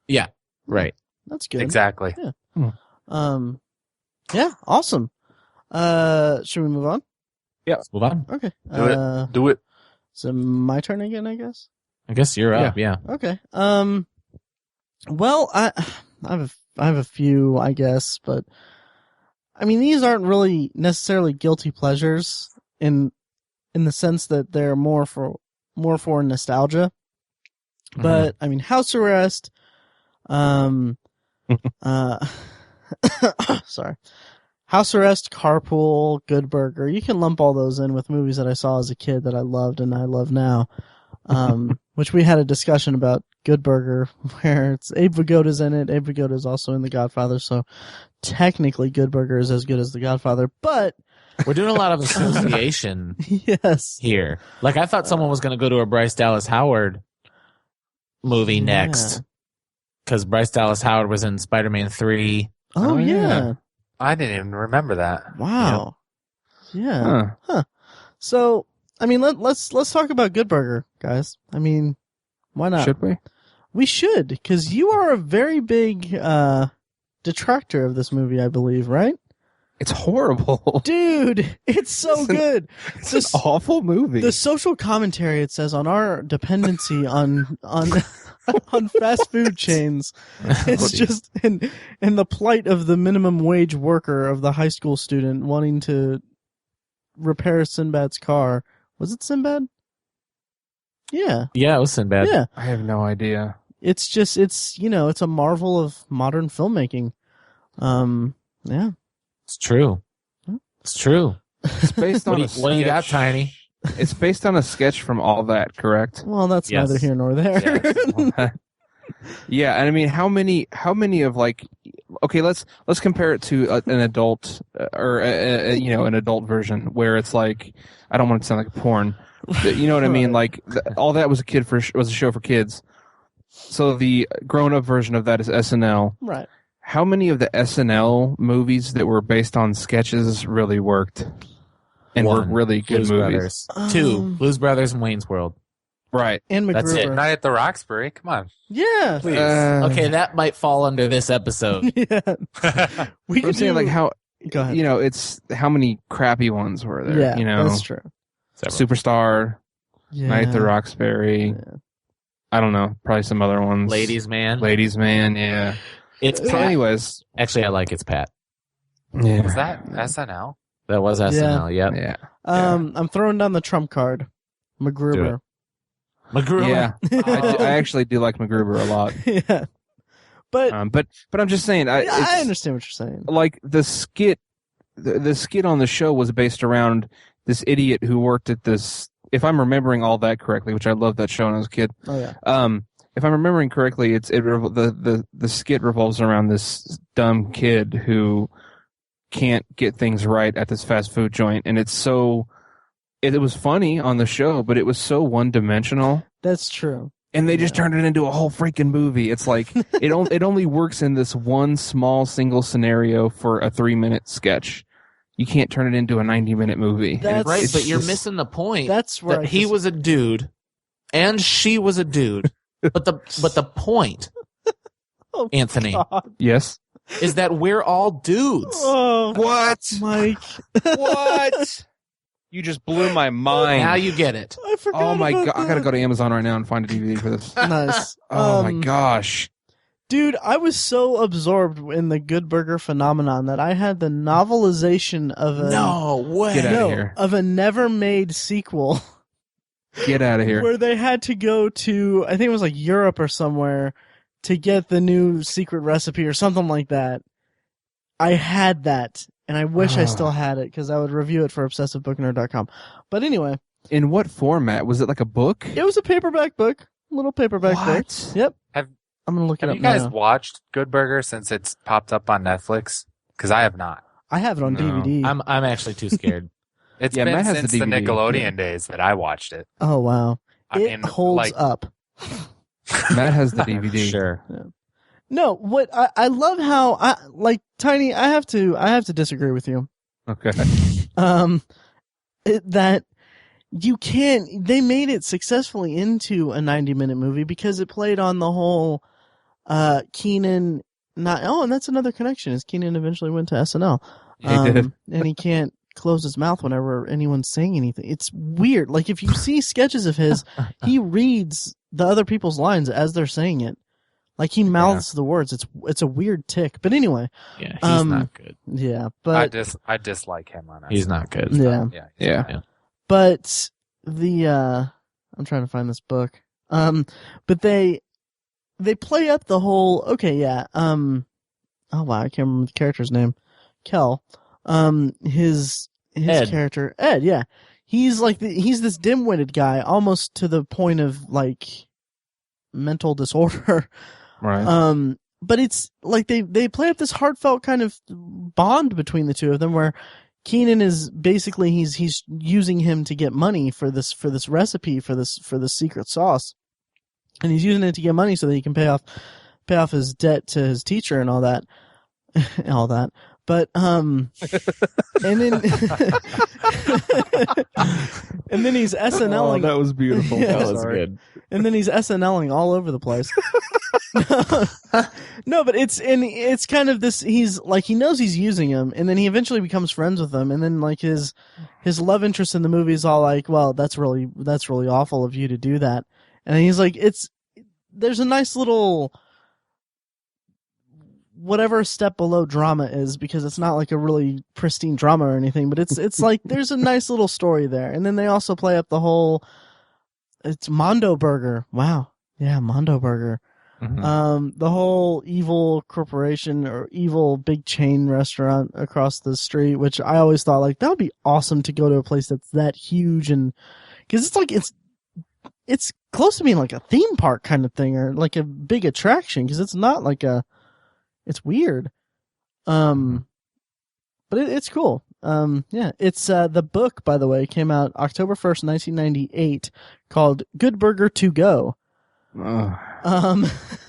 S3: Yeah. Right.
S1: That's good.
S4: Exactly.
S1: Yeah. Yeah. Awesome. Should we move on?
S3: Yeah. Let's move on.
S1: Okay.
S4: Do it.
S1: So my turn again, I guess.
S3: I guess you're up. Yeah.
S1: Okay. Well, I have a few, I guess, but I mean, these aren't really necessarily guilty pleasures in the sense that they're more for nostalgia. But I mean, House Arrest, sorry, House Arrest, Carpool, Good Burger. You can lump all those in with movies that I saw as a kid that I loved and I love now. Which we had a discussion about Good Burger, where it's Abe Vigoda's in it. Abe Vigoda is also in The Godfather, so technically Good Burger is as good as The Godfather, but
S3: we're doing a lot of association
S1: yes.
S3: here. Like, I thought someone was going to go to a Bryce Dallas Howard movie next, because Bryce Dallas Howard was in Spider-Man 3.
S1: Oh yeah.
S4: I didn't even remember that.
S1: Wow. Yeah. Huh. So, I mean, let's talk about Good Burger, guys. I mean, why not?
S2: Should we?
S1: We should, because you are a very big detractor of this movie, I believe, right?
S2: It's horrible.
S1: Dude, it's so good.
S2: It's an awful movie.
S1: The social commentary it says on our dependency on on fast food chains. It's just in the plight of the minimum wage worker, of the high school student wanting to repair Sinbad's car. Was it Sinbad? Yeah.
S3: Yeah, it was Sinbad.
S1: Yeah.
S2: I have no idea.
S1: It's just, it's a marvel of modern filmmaking. Yeah.
S3: It's true. It's true.
S2: It's based on
S3: What do you got, Tiny?
S2: It's based on a sketch from All That, correct?
S1: Well, that's
S3: Yes.
S1: neither here nor there.
S2: Yeah, and I mean, how many of, like, okay, let's compare it to an adult or an adult version where it's like, I don't want it to sound like porn, but you know what I mean? Like, All That was a show for kids. So the grown-up version of that is SNL.
S1: Right.
S2: How many of the SNL movies that were based on sketches really worked and were
S3: One.
S2: really good
S3: Blues
S2: movies?
S3: Brothers. 2. Blues Brothers and Wayne's World.
S2: Right.
S1: And
S3: That's it.
S1: MacGruber.
S4: Night at the Roxbury. Come on.
S1: Yeah.
S3: Please. Okay, that might fall under this episode.
S1: Yeah. We
S2: I'm
S1: could
S2: saying
S1: do,
S2: like how
S1: Go ahead.
S2: it's how many crappy ones were there?
S1: Yeah, that's true.
S2: Superstar,
S1: Yeah.
S2: Night at the Roxbury.
S1: Yeah.
S2: I don't know, probably some other ones.
S3: Ladies Man.
S2: Ladies Man, yeah.
S3: It's
S2: So
S3: Pat.
S2: anyways,
S3: Actually, I like It's Pat.
S2: yeah.
S4: Was that SNL?
S3: That was SNL, yep.
S2: Yeah.
S1: I'm throwing down the trump card. MacGruber.
S3: MacGruber.
S2: Yeah. I actually do like MacGruber a lot.
S1: Yeah. But
S2: But I'm just saying,
S1: I
S2: it's-
S1: understand what you're saying.
S2: like the skit on the show was based around this idiot who worked at this, if I'm remembering all that correctly, which I loved that show when I was a kid.
S1: Oh yeah.
S2: If I'm remembering correctly, the skit revolves around this dumb kid who can't get things right at this fast food joint, and it was funny on the show, but it was so one dimensional.
S1: That's true.
S2: And they just turned it into a whole freaking movie. It's like it only works in this one small single scenario for a 3-minute sketch. You can't turn it into a 90-minute movie.
S1: That's
S3: Right,
S2: It's
S3: but you're
S2: just-
S3: missing the point.
S1: That's where
S3: that he was a dude and she was a dude. but the point,
S1: Oh,
S3: Anthony,
S1: God.
S2: Yes.
S3: is that we're all dudes.
S1: Oh,
S2: What?
S1: Mike.
S2: What? You just blew my mind.
S3: Now you get it.
S1: I forgot.
S2: Oh my
S1: about
S2: god! I gotta
S1: that.
S2: go to Amazon right now and find a DVD for this.
S1: Nice.
S2: Oh my gosh!
S1: Dude, I was so absorbed in the Good Burger phenomenon that I had the novelization of a
S3: No way.
S2: Get out of
S1: no,
S2: here.
S1: of a never made sequel
S2: Get out of here!
S1: where they had to go to, I think it was like Europe or somewhere, to get the new secret recipe or something like that. I had that, and I wish I still had it because I would review it for obsessivebooknerd.com. But anyway,
S2: In what format? Was it like a book?
S1: it was a paperback book, little paperback book.
S2: What?
S1: Yep.
S4: Have-
S1: I'm gonna look it
S4: Have
S1: up
S4: you guys
S1: now.
S4: watched Good Burger since it's popped up on Netflix? Because I have not.
S1: I have it on
S2: No.
S1: DVD.
S3: I'm actually too scared.
S4: It's
S2: Yeah,
S4: been
S2: Matt has
S4: since
S2: the
S4: the
S2: DVD.
S4: Nickelodeon
S2: Yeah.
S4: days that I watched it.
S1: Oh wow,
S4: I
S1: it
S4: mean,
S1: holds
S4: like,
S1: up.
S2: Matt has the DVD.
S3: Sure.
S1: No, what I love how I like Tiny. I have to disagree with you.
S2: Okay.
S1: That you can't. They made it successfully into a 90-minute movie because it played on the whole Keenan. And that's another connection. Is Keenan eventually went to SNL?
S2: He did.
S1: And he can't close his mouth whenever anyone's saying anything. It's weird. Like if you see sketches of his, he reads the other people's lines as they're saying it. Like he mouths the words. It's a weird tick. But anyway,
S3: Yeah, he's not good.
S1: yeah. But
S4: I dislike him on it.
S3: He's not good.
S1: yeah.
S2: Yeah.
S1: But the I'm trying to find this book. But they play up the whole oh wow, I can't remember the character's name. Kel. His
S3: Ed.
S1: character, Ed, yeah. He's like he's this dim-witted guy almost to the point of like mental disorder.
S2: Right.
S1: But it's like they play up this heartfelt kind of bond between the two of them where Keenan is basically he's using him to get money for this recipe for this secret sauce, and he's using it to get money so that he can pay off his debt to his teacher and all that, But and then and then he's SNLing.
S2: that was beautiful.
S1: Yeah.
S3: That was
S2: Sorry.
S3: good.
S1: And then he's SNLing all over the place. No, but it's kind of this. He's like he knows he's using him, and then he eventually becomes friends with him, and then like his love interest in the movie is all like, well, that's really awful of you to do that, and he's like, there's a nice little whatever step below drama is because it's not like a really pristine drama or anything, but it's like there's a nice little story there, and then they also play up the whole. It's Mondo Burger. Wow. Yeah, Mondo Burger.
S2: Mhm.
S1: The whole evil corporation or evil big chain restaurant across the street, which I always thought like that would be awesome to go to a place that's that huge and because it's like it's close to being like a theme park kind of thing or like a big attraction because it's not like it's weird. But it's cool. Yeah, it's the book, by the way, came out October 1st, 1998, called Good Burger to Go.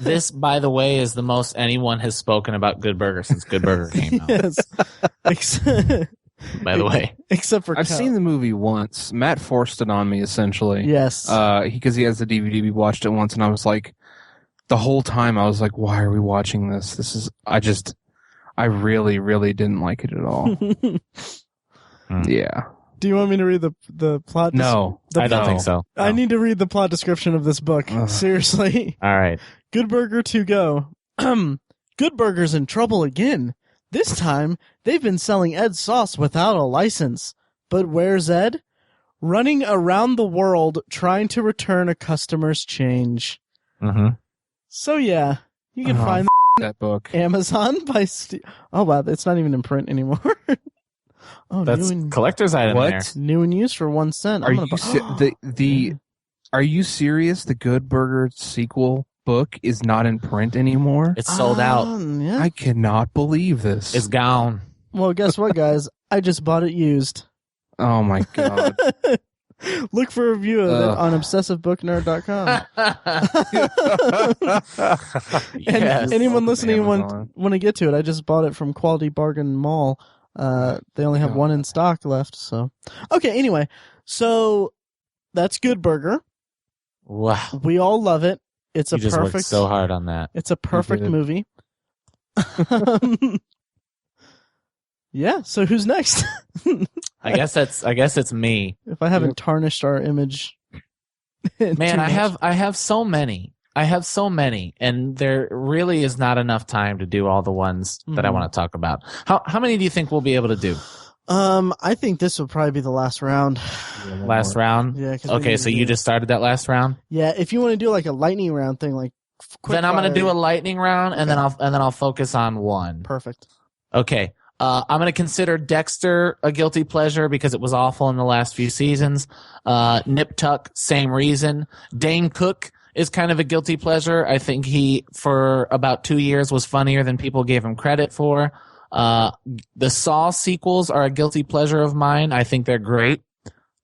S3: This, by the way, is the most anyone has spoken about Good Burger since Good Burger came out.
S1: Yes.
S3: by the way.
S1: Except for
S2: I've
S1: Cal.
S2: seen the movie once. Matt forced it on me, essentially.
S1: Yes.
S2: Because he has the DVD. We watched it once, and I was like, the whole time I was like, why are we watching this? I really, really didn't like it at all. Yeah.
S1: Do you want me to read the plot?
S2: No.
S3: I don't think so.
S1: I need to read the plot description of this book.
S2: Ugh.
S1: Seriously.
S3: All right.
S1: Good Burger to go. Good Burger's in trouble again. This time, they've been selling Ed's sauce without a license. But where's Ed? Running around the world trying to return a customer's change.
S3: Mm-hmm.
S1: So yeah, you can find
S2: that book.
S1: Amazon by Oh wow, it's not even in print anymore. Oh,
S3: That's collector's item there.
S1: New and used for 1 cent.
S2: Are you serious? The Good Burger sequel book is not in print anymore?
S3: It's sold out.
S1: Yeah.
S2: I cannot believe this.
S3: It's gone.
S1: Well, guess what, guys? I just bought it used.
S2: Oh my god.
S1: Look for a review of it on obsessivebooknerd.com. And
S3: Yes.
S1: anyone listening
S2: Amazon.
S1: want to get to it, I just bought it from Quality Bargain Mall. They only have one in stock left. So, okay. Anyway, so that's Good Burger.
S3: Wow.
S1: We all love it. It's
S3: You
S1: a
S3: just worked
S1: perfect.
S3: so hard on that.
S1: It's a perfect
S2: did.
S1: movie. Yeah. So who's next?
S3: I guess it's me.
S1: If I haven't tarnished our image.
S3: Man,
S1: too much.
S3: I have so many. And there really is not enough time to do all the ones that I want to talk about. How many do you think we'll be able to do?
S1: I think this will probably be the last round.
S3: Last round?
S1: Yeah. 'Cause we
S3: Okay,
S1: need
S3: so
S1: to
S3: you
S1: do-
S3: just started that last round?
S1: Yeah. If you want to do like a lightning round thing, like quick
S3: Then I'm going to
S1: fire.
S3: do a lightning round and then I'll focus on one.
S1: Perfect.
S3: Okay. I'm going to consider Dexter a guilty pleasure because it was awful in the last few seasons. Nip Tuck, same reason. Dane Cook is kind of a guilty pleasure. I think he, for about 2 years, was funnier than people gave him credit for. The Saw sequels are a guilty pleasure of mine. I think they're great.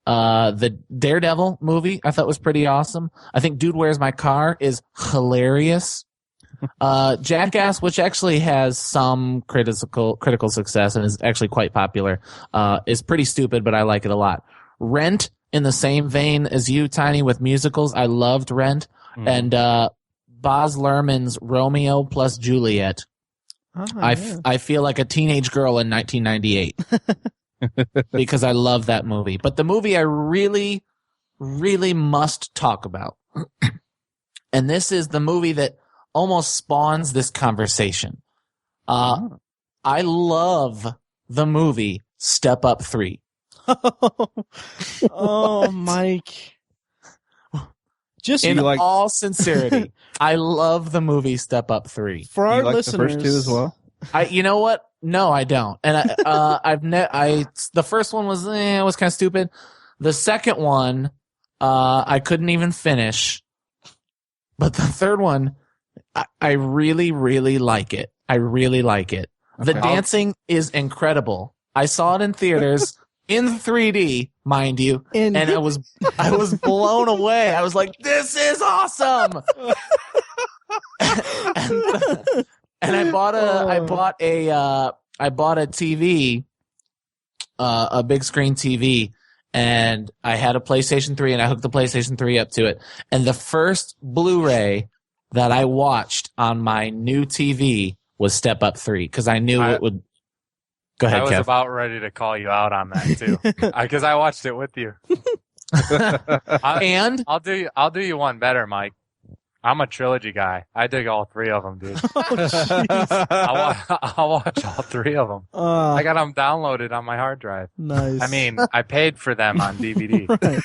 S3: The Daredevil movie I thought was pretty awesome. I think Dude, Where's My Car is hilarious. Jackass, which actually has some critical success and is actually quite popular, is pretty stupid, but I like it a lot. Rent, in the same vein as you, Tiny, with musicals. I loved Rent. And Baz Luhrmann's Romeo plus Juliet. I feel like a teenage girl in 1998 because I love that movie. But the movie I really, really must talk about, and this is the movie that almost spawns this conversation. I love the movie Step Up 3.
S1: Oh, Mike. Just
S3: In all sincerity, I love the movie Step Up 3.
S1: for
S2: Do
S1: our
S2: you like
S1: listeners,
S2: the first two as well?
S3: You know what? No, I don't. And the first one was kind of stupid. The second one, I couldn't even finish. But the third one, I really, really like it. I really like it. The dancing is incredible. I saw it in theaters in 3D, mind you, and I was blown away. I was like, "This is awesome!" and I bought a TV, a big screen TV, and I had a PlayStation 3, and I hooked the PlayStation 3 up to it. And the first Blu-ray that I watched on my new TV was Step Up 3 because I knew it would. Go ahead,
S4: I was
S3: Kev.
S4: about ready to call you out on that too, because I watched it with you.
S3: And
S4: I'll do you one better, Mike. I'm a trilogy guy. I dig all three of them, dude. I'll watch all three of them. I got them downloaded on my hard drive.
S1: Nice.
S4: I mean, I paid for them on DVD.
S1: Right.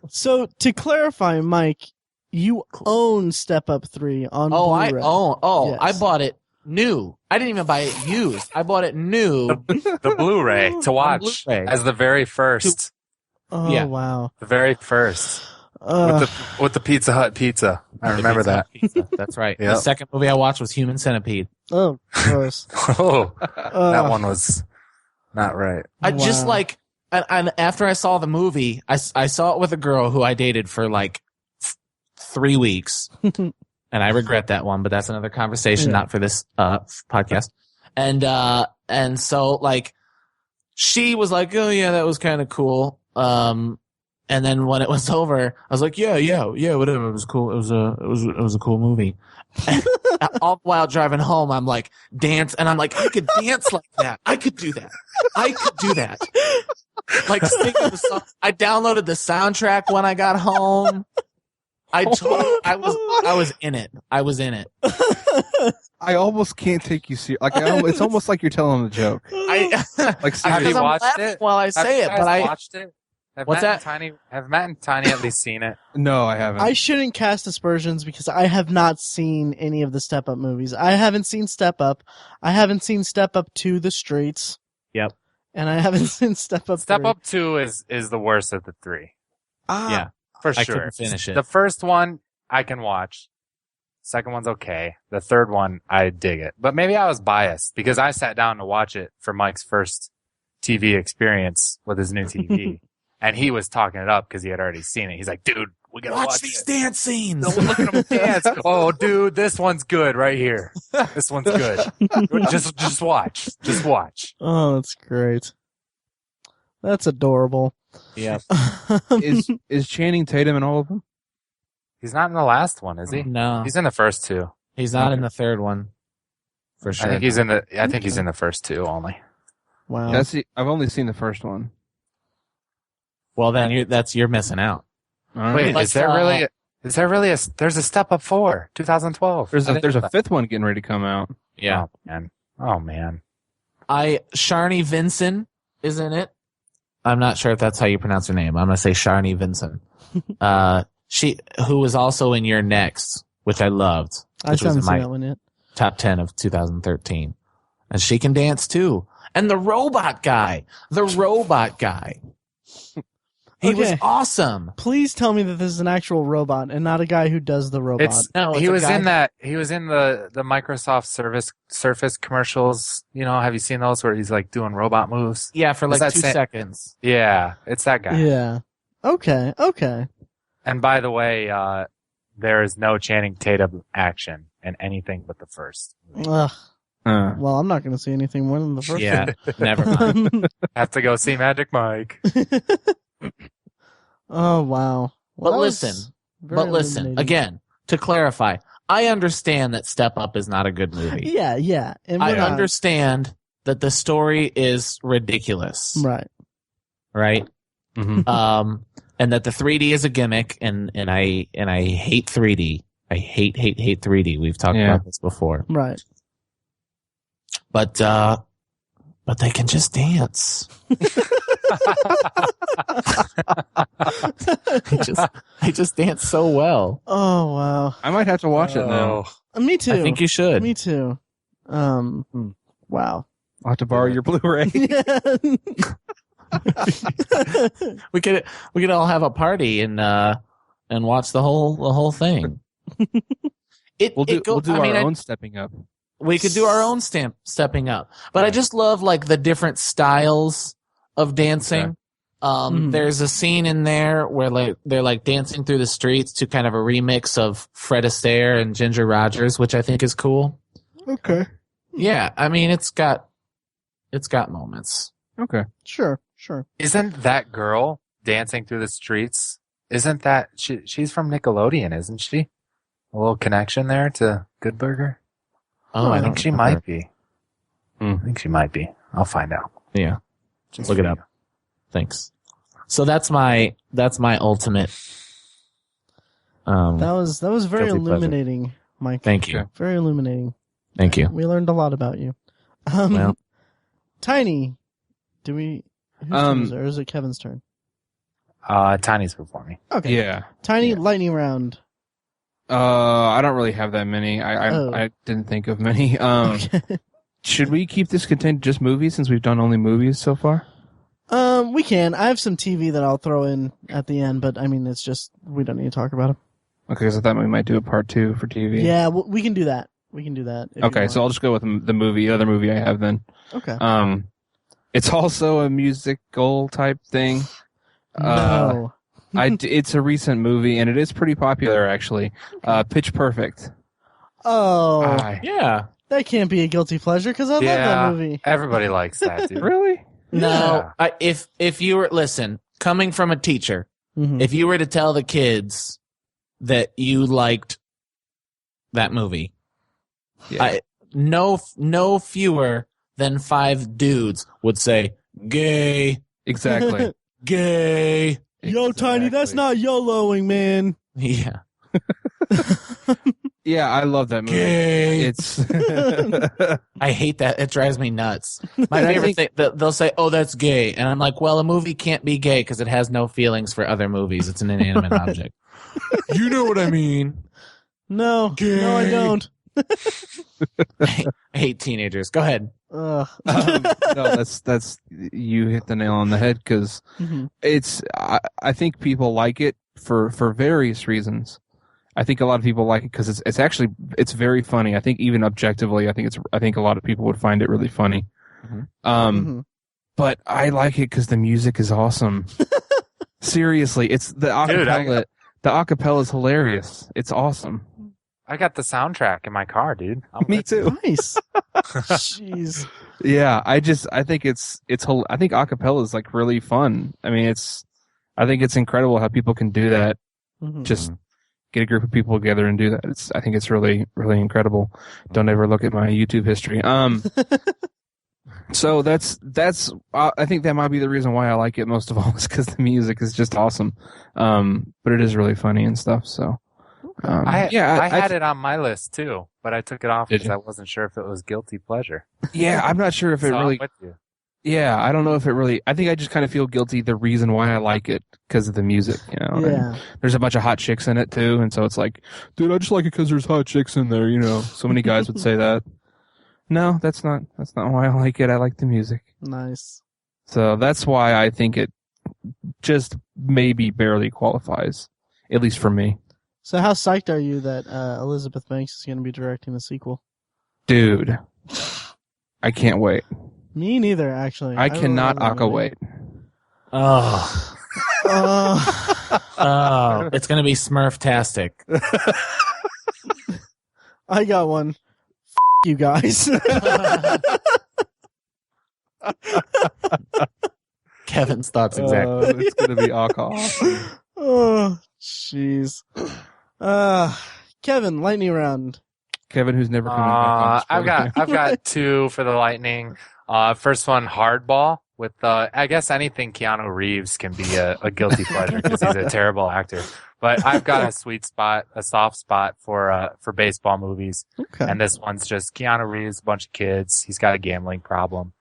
S1: So to clarify, Mike, you own Step Up 3 on Blu-ray.
S3: Yes.
S1: Yes.
S3: I bought it new. I didn't even buy it used. I bought it new.
S4: The Blu-ray to watch
S3: Blu-ray.
S4: as the very first.
S1: Oh,
S3: Yeah.
S1: wow.
S4: The very first. With the Pizza Hut pizza. I remember that.
S3: Pizza. That's right.
S4: Yep.
S3: The second movie I watched was Human Centipede.
S1: Oh, gross.
S4: Oh, that one was not right.
S3: I just
S1: Wow.
S3: like, and after I saw the movie, I saw it with a girl who I dated for like 3 weeks. And I regret that one, but that's another conversation, not for this podcast. And so like she was like, "Oh yeah, that was kind of cool." And then when it was over, I was like, "Yeah, whatever. It was cool. It was a cool movie." All while driving home, I'm like, dance, and I'm like, I could dance like that. I could do that. Like singing the song. I downloaded the soundtrack when I got home. I was in it. I was in it.
S2: I almost can't take you serious. Like it's almost like you're telling a joke.
S4: Have you watched it?
S3: While I say it, but I
S4: watched it.
S3: What's that?
S4: Have Matt and Tiny at least seen it?
S2: No, I haven't.
S1: I shouldn't cast aspersions because I have not seen any of the Step Up movies. I haven't seen Step Up. I haven't seen Step Up to the Streets.
S3: Yep.
S1: And I haven't seen Step Up.
S4: Step
S1: 3.
S4: Up 2 is the worst of the three.
S3: Yeah,
S4: for
S3: I
S4: sure.
S3: couldn't finish it.
S4: The first one I can watch. Second one's okay. The third one I dig it, but maybe I was biased because I sat down to watch it for Mike's first TV experience with his new TV. And he was talking it up because he had already seen it. He's like, dude, we gotta watch
S3: these
S4: it.
S3: dance scenes.
S4: No, look at him dance. Oh, dude, this one's good right here. This one's good. Just watch. Just watch.
S1: Oh, that's great. That's adorable.
S3: Yeah.
S2: Is Channing Tatum in all of them?
S4: He's not in the last one, is he?
S3: No,
S4: He's in the first two.
S3: he's not in the third one. For sure.
S4: I think he's in the first two only.
S1: Wow.
S2: I've only seen the first one.
S3: Well, then you're missing out.
S4: Wait,
S3: Let's,
S4: is there really there's a Step Up 4, 2012.
S2: There's a fifth one getting ready to come out.
S3: Yeah.
S4: Oh man.
S3: Sharni Vinson is in it. I'm not sure if that's how you pronounce her name. I'm gonna say Sharni Vinson. Who was also in Your Next, which I loved.
S1: I
S3: Which was
S1: haven't
S3: in
S1: seen
S3: my
S1: that one yet.
S3: top 10 of 2013. And she can dance too. And the robot guy. He was awesome.
S1: Please tell me that this is an actual robot and not a guy who does the robot.
S4: He was in the Microsoft Surface commercials. You know, have you seen those where he's like doing robot moves?
S3: Yeah, for like 2 seconds.
S4: Yeah, it's that guy.
S1: Yeah. Okay.
S4: And by the way, there is no Channing Tatum action in anything but the first.
S1: Ugh. Well, I'm not going to see anything more than the first
S3: Yeah,
S1: one.
S3: never mind.
S4: Have to go see Magic Mike.
S1: Oh, wow. Well,
S3: But listen, again, to clarify, I understand that Step Up is not a good movie.
S1: Yeah. And
S3: I understand that the story is ridiculous.
S1: Right.
S3: Right?
S2: Mm-hmm.
S3: And that the 3D is a gimmick, and I hate 3D. I hate 3D. We've talked about this before.
S1: Right.
S3: But they can just dance. They just dance so well.
S1: Oh, wow.
S2: I might have to watch it now.
S1: Me too.
S3: I think you should.
S1: Me too. Wow.
S2: I'll have to borrow your Blu-ray.
S3: We could all have a party and watch the whole thing.
S2: We'll do our own stepping up.
S3: We could do our own stepping up. But I just love like the different styles of dancing. Okay. There's a scene in there where they're like dancing through the streets to kind of a remix of Fred Astaire and Ginger Rogers, which I think is cool.
S1: Okay.
S3: Yeah, I mean it's got moments.
S2: Okay.
S1: Sure.
S4: Isn't that girl dancing through the streets? Isn't that she's from Nickelodeon, isn't she? A little connection there to Good Burger.
S3: Oh,
S4: I think she might be.
S2: I
S4: think she might be. I'll find out.
S3: Yeah. Just look it up. Thanks. So that's my ultimate.
S1: That was very
S3: guilty
S1: illuminating,
S3: pleasure.
S1: Mike.
S3: Thank you.
S1: Very illuminating.
S3: Thank you.
S1: We learned a lot about you.
S3: Well.
S1: Tiny, whose turn is it, or is it Kevin's turn?
S4: Tiny's before me.
S1: Okay.
S2: Yeah.
S1: Tiny lightning round.
S2: I don't really have that many. I didn't think of many.
S1: Okay.
S2: Should we keep this contained to just movies since we've done only movies so far?
S1: We can. I have some TV that I'll throw in at the end, but I mean, it's just, we don't need to talk about it.
S2: Okay, because I thought we might do a part 2 for TV.
S1: Yeah, we can do that.
S2: Okay, so I'll just go with the other movie I have then.
S1: Okay.
S2: It's also a musical type thing.
S1: No.
S2: It's a recent movie, and it is pretty popular, actually. Pitch Perfect.
S1: Oh.
S3: Yeah.
S1: That can't be a guilty pleasure, because I love that movie.
S4: Everybody likes that, dude.
S2: Really?
S3: No, if you were coming from a teacher, if you were to tell the kids that you liked that movie, no fewer than 5 dudes would say gay.
S2: Exactly.
S3: Gay.
S1: Yo, Tiny, that's not YOLOing, man.
S3: Yeah.
S2: Yeah, I love that movie.
S3: Gay.
S2: It's
S3: I hate that. It drives me nuts. My favorite thing, they'll say, "Oh, that's gay," and I'm like, "Well, a movie can't be gay because it has no feelings for other movies. It's an inanimate object." You know what I mean?
S1: No,
S3: gay.
S1: No, I don't.
S2: I
S3: hate teenagers. Go ahead.
S2: No, that's you hit the nail on the head because it's. I think people like it for various reasons. I think a lot of people like it because it's very funny. I think even objectively, I think a lot of people would find it really funny. But I like it because the music is awesome. Seriously, it's the acapella. The acapella is hilarious. It's awesome.
S4: I got the soundtrack in my car, dude.
S2: Me too.
S1: Nice. Jeez.
S2: Yeah, I think I think acapella is like really fun. I mean, I think it's incredible how people can do that. Just get a group of people together and do that. I think it's really, really incredible. Don't ever look at my YouTube history. So that's I think that might be the reason why I like it most of all is because the music is just awesome. But it is really funny and stuff. So,
S4: I had it on my list too, but I took it off because I wasn't sure if it was guilty pleasure.
S2: Yeah, I'm not sure if it really.
S4: I'm with you.
S2: Yeah, I don't know if it really. I think I just kind of feel guilty the reason why I like it because of the music, you know.
S1: Yeah.
S2: And there's a bunch of hot chicks in it too, and so it's like, dude, I just like it because there's hot chicks in there, you know. So many guys would say that. No, that's not why I like it. I like the music.
S1: Nice.
S2: So that's why I think it just maybe barely qualifies, at least for me.
S1: So how psyched are you that Elizabeth Banks is going to be directing the sequel?
S2: Dude, I can't wait.
S1: Me neither, actually.
S2: I cannot wait.
S3: Oh. Oh, it's going to be Smurf-tastic.
S1: I got one. You guys.
S3: Kevin's thoughts exactly.
S2: It's going to be awesome.
S1: Oh, jeez. Kevin, lightning round.
S2: Kevin, who's never coming back on
S4: I've got 2 for the lightning. First one, Hardball with I guess anything Keanu Reeves can be a guilty pleasure because he's a terrible actor. But I've got a soft spot for baseball movies.
S1: Okay.
S4: And this one's just Keanu Reeves, a bunch of kids. He's got a gambling problem.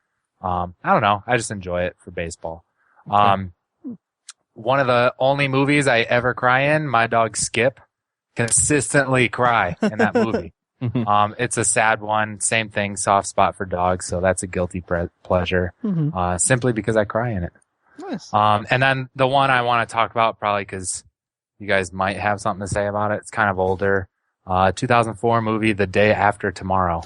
S4: I don't know. I just enjoy it for baseball. Okay. One of the only movies I ever cry in, my dog Skip, consistently cry in that movie. It's a sad one. Same thing, soft spot for dogs. So that's a guilty pleasure, simply because I cry in it.
S1: Nice.
S4: And then the one I want to talk about, probably because you guys might have something to say about it. It's kind of older. 2004 movie, The Day After Tomorrow.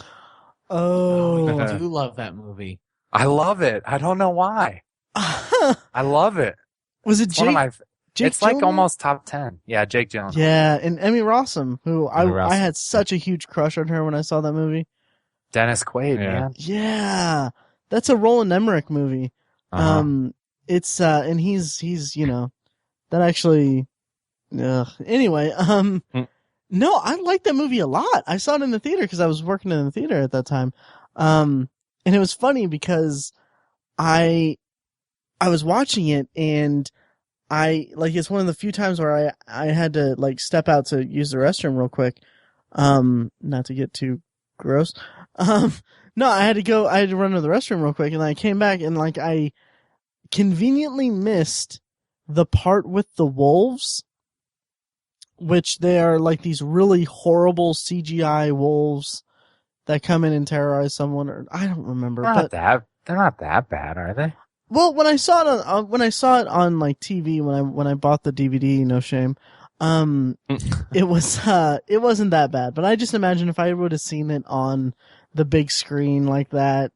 S1: Oh.
S3: I do love that movie.
S4: I love it. I don't know why. I love it.
S1: Was it Jake?
S4: It's like almost top 10. Yeah, Jake Gyllenhaal.
S1: Yeah, and Emmy Rossum, who I had such a huge crush on her when I saw that movie.
S4: Dennis Quaid, man.
S1: Yeah. That's a Roland Emmerich movie. It's and he's you know, that actually anyway, no, I liked that movie a lot. I saw it in the theater because I was working in the theater at that time. And it was funny because I was watching it and it's one of the few times where I had to like step out to use the restroom real quick. Not to get too gross. No, I had to run to the restroom real quick and I came back and like I conveniently missed the part with the wolves, which they are like these really horrible CGI wolves that come in and terrorize someone, or I don't remember.
S4: They're not that bad, are they?
S1: Well, when I saw it on like TV, when I bought the DVD, no shame, it wasn't that bad. But I just imagine if I would have seen it on the big screen like that,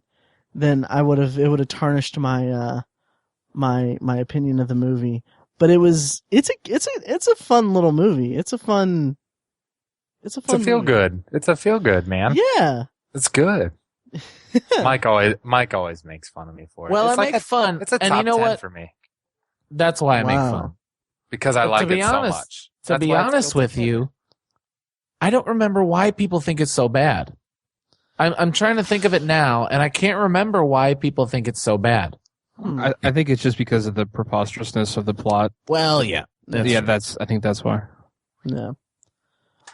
S1: then it would have tarnished my my opinion of the movie. But it's a fun little movie. It's a fun
S4: feel good. It's a feel good, man.
S1: Yeah.
S4: It's good. Mike always makes fun of me for it.
S3: Well,
S4: It's
S3: I
S4: like
S3: make fun,
S4: It's a top
S3: and you know
S4: 10
S3: what?
S4: for me
S3: That's why I make
S1: Wow.
S3: fun.
S4: because I
S3: But
S4: like
S3: to be
S4: it so
S3: honest-
S4: much.
S3: To
S4: That's
S3: be
S4: why it's
S3: honest
S4: guilty
S3: with
S4: pleasure.
S3: you, I don't remember why people think it's so bad. I'm trying to think of it now, and I can't remember why people think it's so bad.
S2: I think it's just because of the preposterousness of the plot.
S3: Well, yeah.
S2: I think that's why.
S1: Yeah.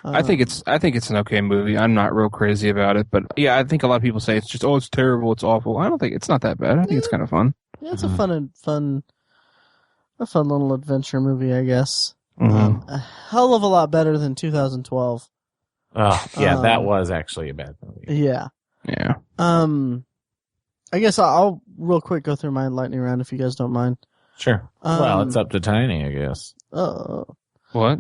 S2: I think it's an okay movie. I'm not real crazy about it, but yeah, I think a lot of people say it's just it's terrible, it's awful. I don't think it's not that bad. I think it's kind of fun.
S1: Yeah, it's a fun little adventure movie, I guess.
S2: Mhm.
S1: A hell of a lot better than 2012.
S3: Oh, yeah, that
S1: Um,
S3: was actually a bad movie.
S1: Yeah.
S2: Yeah.
S1: I guess I'll real quick go through my lightning round if you guys don't mind.
S3: Sure. Well, it's up to Tiny, I guess.
S2: What?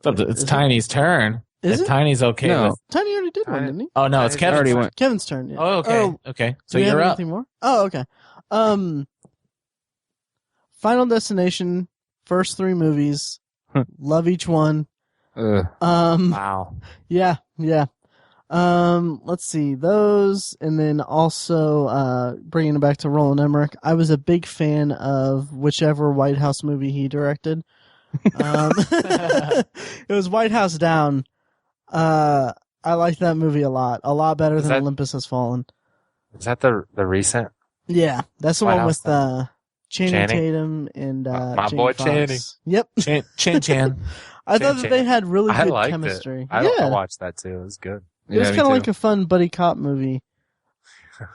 S3: It's Tiny's turn.
S1: Is
S3: If
S1: it?
S3: Tiny's okay
S2: No.
S3: with...
S1: Tiny already did one, didn't he?
S3: Oh, no, it's
S4: I
S3: Kevin's
S2: already
S3: turn.
S2: went.
S1: Kevin's turn. Yeah.
S3: Oh, okay.
S1: Oh,
S3: Okay. So
S1: do we have
S3: you're up.
S1: anything more? Oh, okay. Final Destination, first 3 movies. Love each one.
S4: Wow.
S1: Yeah. Let's see those, and then also bringing it back to Roland Emmerich. I was a big fan of whichever White House movie he directed. It was White House Down. I liked that movie a lot better
S4: Is
S1: than
S4: that-
S1: Olympus Has Fallen.
S4: Is that the recent?
S1: Yeah, that's the
S4: White
S1: one
S4: House
S1: with Channing
S4: Channing?
S1: Tatum and
S4: My
S1: Jamie
S4: boy
S1: Foxx.
S4: Channing.
S1: Yep,
S3: Chan.
S1: I thought that
S4: Chan.
S1: they had really
S4: I
S1: good
S4: liked
S1: chemistry.
S4: it. I watched that too. It was good.
S1: It was
S2: me
S1: kind of
S2: too.
S1: like a fun buddy cop movie.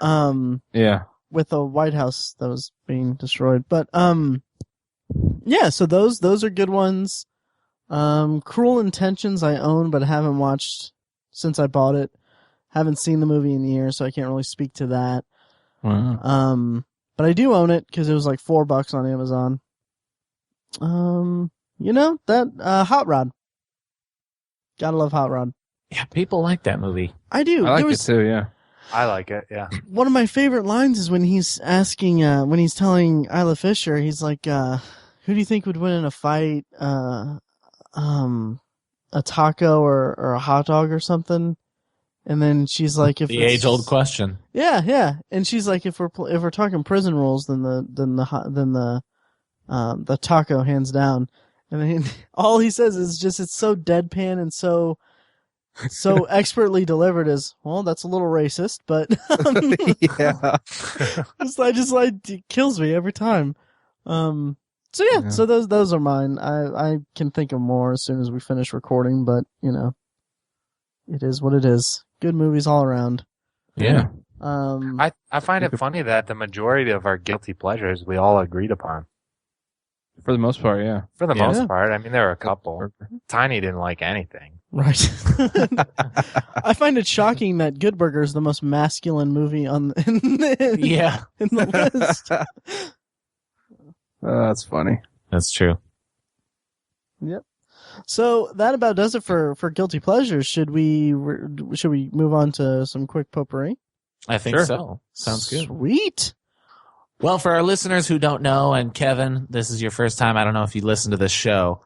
S2: Yeah.
S1: With a White House that was being destroyed. But yeah, so those are good ones. Cruel Intentions I own but haven't watched since I bought it. Haven't seen the movie in years, so I can't really speak to that.
S2: Wow.
S1: But I do own it because it was like $4 on Amazon. That Hot Rod. Gotta love Hot Rod.
S3: Yeah, people like that movie.
S1: I do.
S2: I like
S1: There
S2: it
S1: was
S2: too, yeah.
S4: I like it. Yeah.
S1: one of my favorite lines is when he's asking, when he's telling Isla Fisher, he's like, who do you think would win in a fight? A taco or a hot dog or something? And then she's like, if
S3: The
S1: it's-
S3: age-old question.
S1: Yeah. And she's like, if we're talking prison rules, then the taco hands down. And then all he says is just, it's so deadpan and so expertly delivered as, well, that's a little racist, but
S2: Yeah.
S1: it kills me every time. So those are mine. I can think of more as soon as we finish recording, but it is what it is. Good movies all around.
S2: Yeah.
S4: I find it funny that the majority of our guilty pleasures we all agreed upon.
S2: For the most part, yeah.
S4: For the
S1: Yeah.
S4: most part. I mean, there were a couple. Tiny didn't like anything.
S1: Right. I find it shocking that Good Burger is the most masculine movie in the list.
S2: That's funny.
S3: That's true.
S1: Yep. So that about does it for guilty pleasures. Should we move on to some quick potpourri?
S3: I think so. Sounds good.
S1: Sweet.
S3: Well, for our listeners who don't know, and Kevin, this is your first time, I don't know if you listen to this show,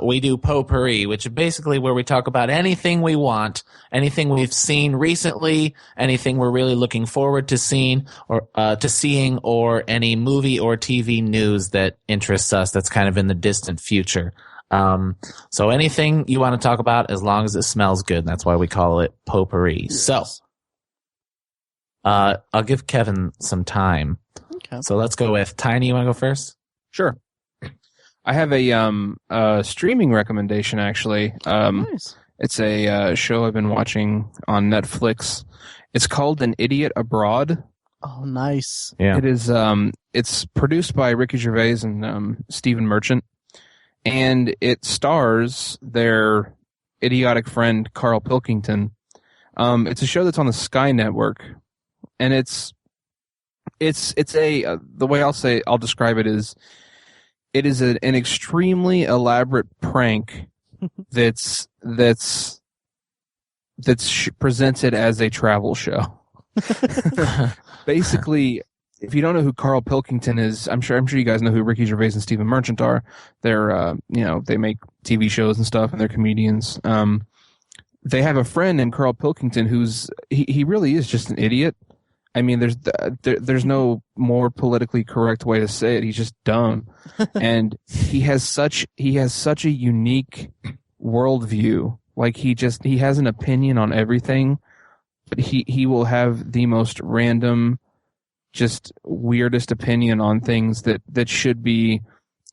S3: we do potpourri, which is basically where we talk about anything we want, anything we've seen recently, anything we're really looking forward to seeing, or any movie or TV news that interests us that's kind of in the distant future. So anything you want to talk about, as long as it smells good, that's why we call it potpourri.
S1: Yes.
S3: So, I'll give Kevin some time.
S1: Okay.
S3: So let's go with Tiny. You want to go first?
S2: Sure. I have a streaming recommendation, actually.
S1: Nice.
S2: It's a show I've been watching on Netflix. It's called An Idiot Abroad.
S1: Oh, nice.
S3: Yeah.
S2: It is. It's produced by Ricky Gervais and Stephen Merchant, and it stars their idiotic friend Carl Pilkington. It's a show that's on the Sky Network, and it's a the way I'll describe it is, it is an extremely elaborate prank that's presented as a travel show. Basically, if you don't know who Carl Pilkington is, I'm sure you guys know who Ricky Gervais and Stephen Merchant are. They're they make TV shows and stuff, and they're comedians. they have a friend in Carl Pilkington who's he really is just an idiot. I mean, there's no more politically correct way to say it. He's just dumb, and he has such a unique worldview. Like he has an opinion on everything, but he will have the most random, just weirdest opinion on things that should be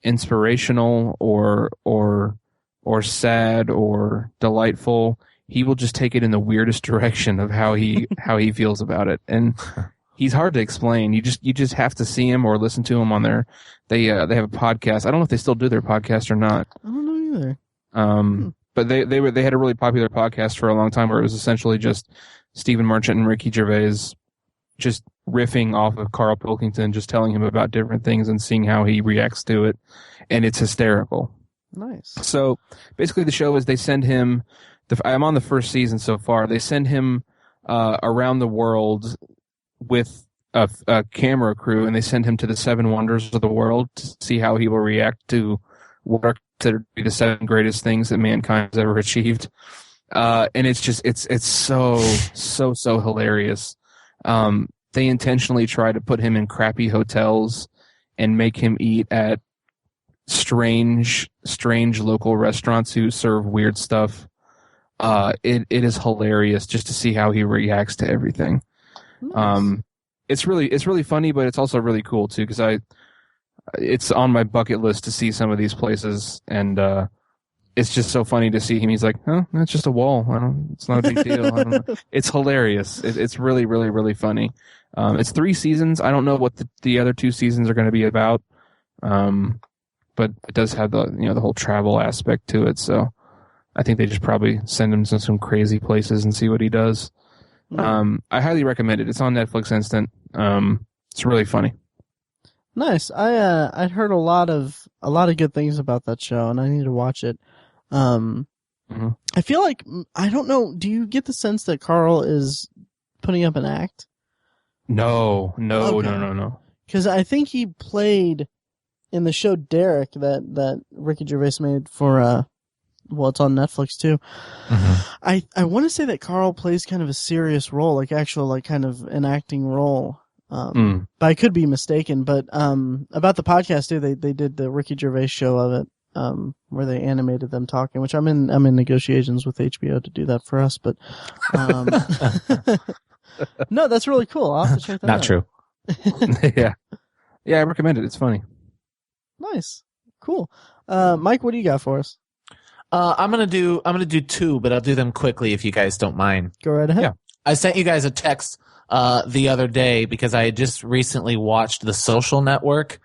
S2: inspirational or sad or delightful. He will just take it in the weirdest direction of how he feels about it, and he's hard to explain. You just have to see him or listen to him on their. They have a podcast. I don't know if they still do their podcast or not.
S1: I don't know either.
S2: But they had a really popular podcast for a long time where it was essentially just Stephen Merchant and Ricky Gervais just riffing off of Carl Pilkington, just telling him about different things and seeing how he reacts to it, and it's hysterical.
S1: Nice.
S2: So basically, the show is they send him. I'm on the first season so far. They send him around the world with a camera crew, and they send him to the 7 wonders of the world to see how he will react to what are considered to be the 7 greatest things that mankind has ever achieved. And it's just it's so hilarious. They intentionally try to put him in crappy hotels and make him eat at strange local restaurants who serve weird stuff. It is hilarious just to see how he reacts to everything.
S1: Nice.
S2: It's really funny, but it's also really cool too because it's on my bucket list to see some of these places, and it's just so funny to see him. He's like, "Oh, that's just a wall. It's not a big deal." I don't know. It's hilarious. It's really, really, really funny. It's 3 seasons. I don't know what the other 2 seasons are going to be about, but it does have the whole travel aspect to it. So I think they just probably send him to some crazy places and see what he does. I highly recommend it. It's on Netflix Instant. It's really funny.
S1: Nice. I'd heard a lot of good things about that show, and I need to watch it. I feel like, I don't know, do you get the sense that Carl is putting up an act?
S2: No.
S1: Okay. Because I think he played in the show Derek that Ricky Gervais made for it's on Netflix too. I want to say that Carl plays kind of a serious role, like actual, like kind of an acting role. But I could be mistaken. But about the podcast too, they did the Ricky Gervais show of it, where they animated them talking, which I'm in negotiations with HBO to do that for us. But no, that's really cool. I'll have to check that out.
S3: Not true.
S2: Yeah, I recommend it. It's funny.
S1: Nice, cool. Mike, what do you got for us?
S3: I'm gonna do 2, but I'll do them quickly if you guys don't mind.
S1: Go right ahead.
S2: Yeah.
S3: I sent you guys a text the other day because I had just recently watched The Social Network,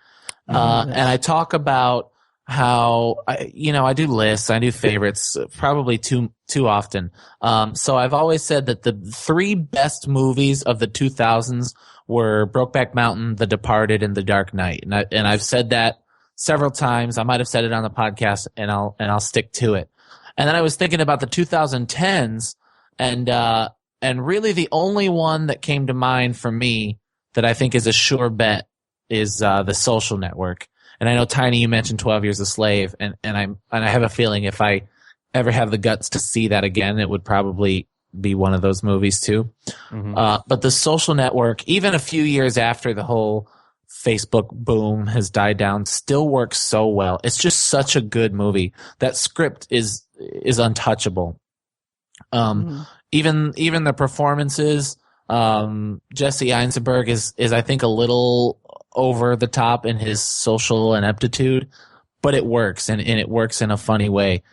S3: and I talk about how I do lists, I do favorites, probably too often. So I've always said that the 3 best movies of the 2000s were Brokeback Mountain, The Departed, and The Dark Knight, and I've said that several times. I might have said it on the podcast, and I'll stick to it. And then I was thinking about the 2010s, and really the only one that came to mind for me that I think is a sure bet is The Social Network. And I know, Tiny, you mentioned 12 Years a Slave, and I have a feeling if I ever have the guts to see that again, it would probably be one of those movies too. But The Social Network, even a few years after the whole Facebook boom has died down, still works so well. It's just such a good movie. That script is untouchable. Even the performances, Jesse Eisenberg is I think a little over the top in his social ineptitude, but it works, and it works in a funny way.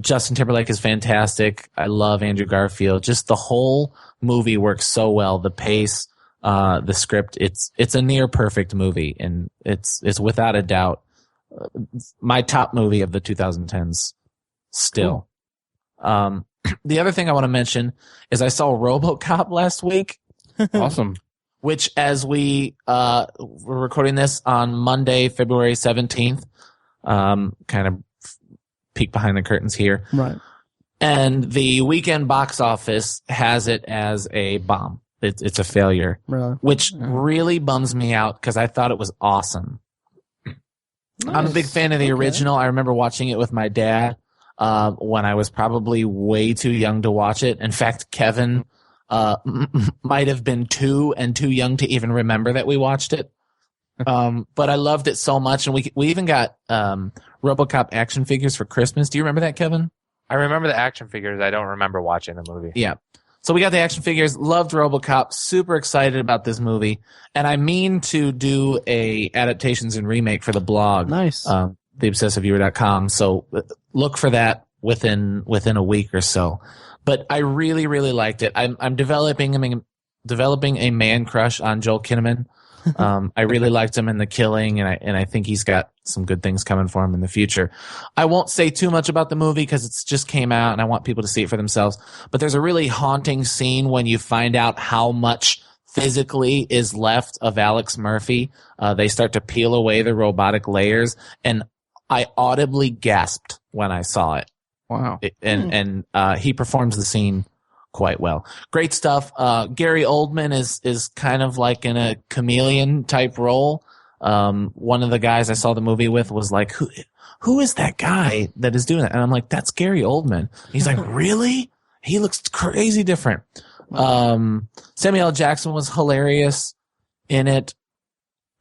S3: Justin Timberlake is fantastic. I love Andrew Garfield. Just the whole movie works so well. The pace, the script, it's a near perfect movie, and it's without a doubt my top movie of the 2010s still. Cool. The other thing I want to mention is I saw Robocop last week.
S2: Awesome.
S3: Which, as we're recording this on Monday, February 17th, kind of peek behind the curtains here.
S1: Right.
S3: And the weekend box office has it as a bomb. It's a failure.
S1: Really?
S3: Which really bums me out because I thought it was awesome. Nice. I'm a big fan of the original. I remember watching it with my dad. when I was probably way too young to watch it. In fact, Kevin might have been too young to even remember that we watched it. But I loved it so much, and we even got Robocop action figures for Christmas. Do you remember that, Kevin?
S4: I remember the action figures. I don't remember watching the movie.
S3: Yeah. So we got the action figures, loved Robocop, super excited about this movie, and I mean to do a adaptations and remake for the blog.
S1: Nice.
S3: theobsessiveviewer.com. So look for that within a week or so. But I really, really liked it. I'm developing a man crush on Joel Kinnaman. I really liked him in The Killing, and I think he's got some good things coming for him in the future. I won't say too much about the movie because it's just came out and I want people to see it for themselves. But there's a really haunting scene when you find out how much physically is left of Alex Murphy. They start to peel away the robotic layers, and I audibly gasped when I saw it.
S2: Wow.
S3: And he performs the scene quite well. Great stuff. Gary Oldman is kind of like in a chameleon type role. One of the guys I saw the movie with was like, who is that guy that is doing that? And I'm like, that's Gary Oldman. He's like, really? He looks crazy different. Samuel L. Jackson was hilarious in it.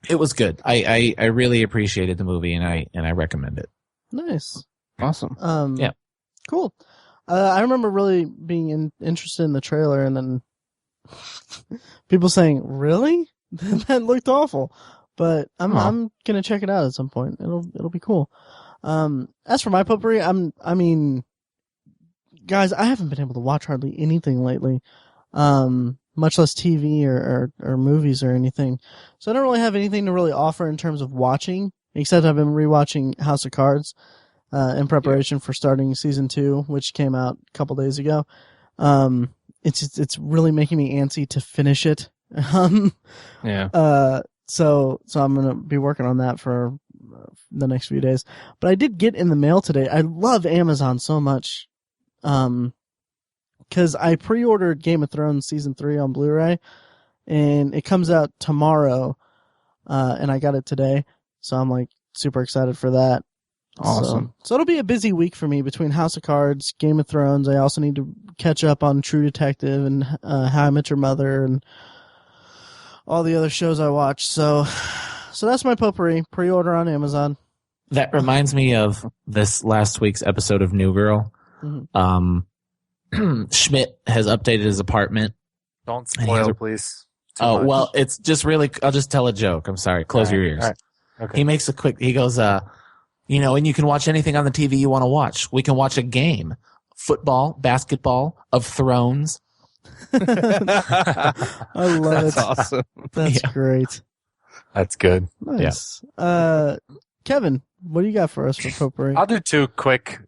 S3: It was good. I really appreciated the movie, and I recommend it.
S1: Nice.
S2: Awesome.
S3: Yeah.
S1: Cool. I remember really being interested in the trailer, and then people saying, "Really? That looked awful." But I'm gonna check it out at some point. It'll be cool. As for my potpourri, guys, I haven't been able to watch hardly anything lately, much less TV or movies or anything. So I don't really have anything to really offer in terms of watching, except I've been rewatching House of Cards. In preparation for starting season 2, which came out a couple days ago. It's really making me antsy to finish it.
S2: Yeah.
S1: So I'm going to be working on that for the next few days. But I did get in the mail today. I love Amazon so much. 'Cause I pre-ordered Game of Thrones season 3 on Blu-ray, and it comes out tomorrow. And I got it today. So I'm like super excited for that.
S2: Awesome.
S1: So it'll be a busy week for me between House of Cards, Game of Thrones. I also need to catch up on True Detective and How I Met Your Mother and all the other shows I watch. So that's my potpourri. Pre-order on Amazon.
S3: That reminds me of this last week's episode of New Girl.
S1: Mm-hmm.
S3: Schmidt has updated his apartment.
S4: Don't spoil, please.
S3: Oh, well, it's just really, I'll just tell a joke. I'm sorry. Close your ears.
S4: All right. Okay.
S3: He makes he goes, and you can watch anything on the TV you want to watch. We can watch a game. Football, basketball, of Thrones.
S1: I love it.
S2: That's awesome.
S1: That's great.
S4: That's good.
S1: Nice. Kevin, what do you got for us for potpourri?
S4: I'll do 2 quick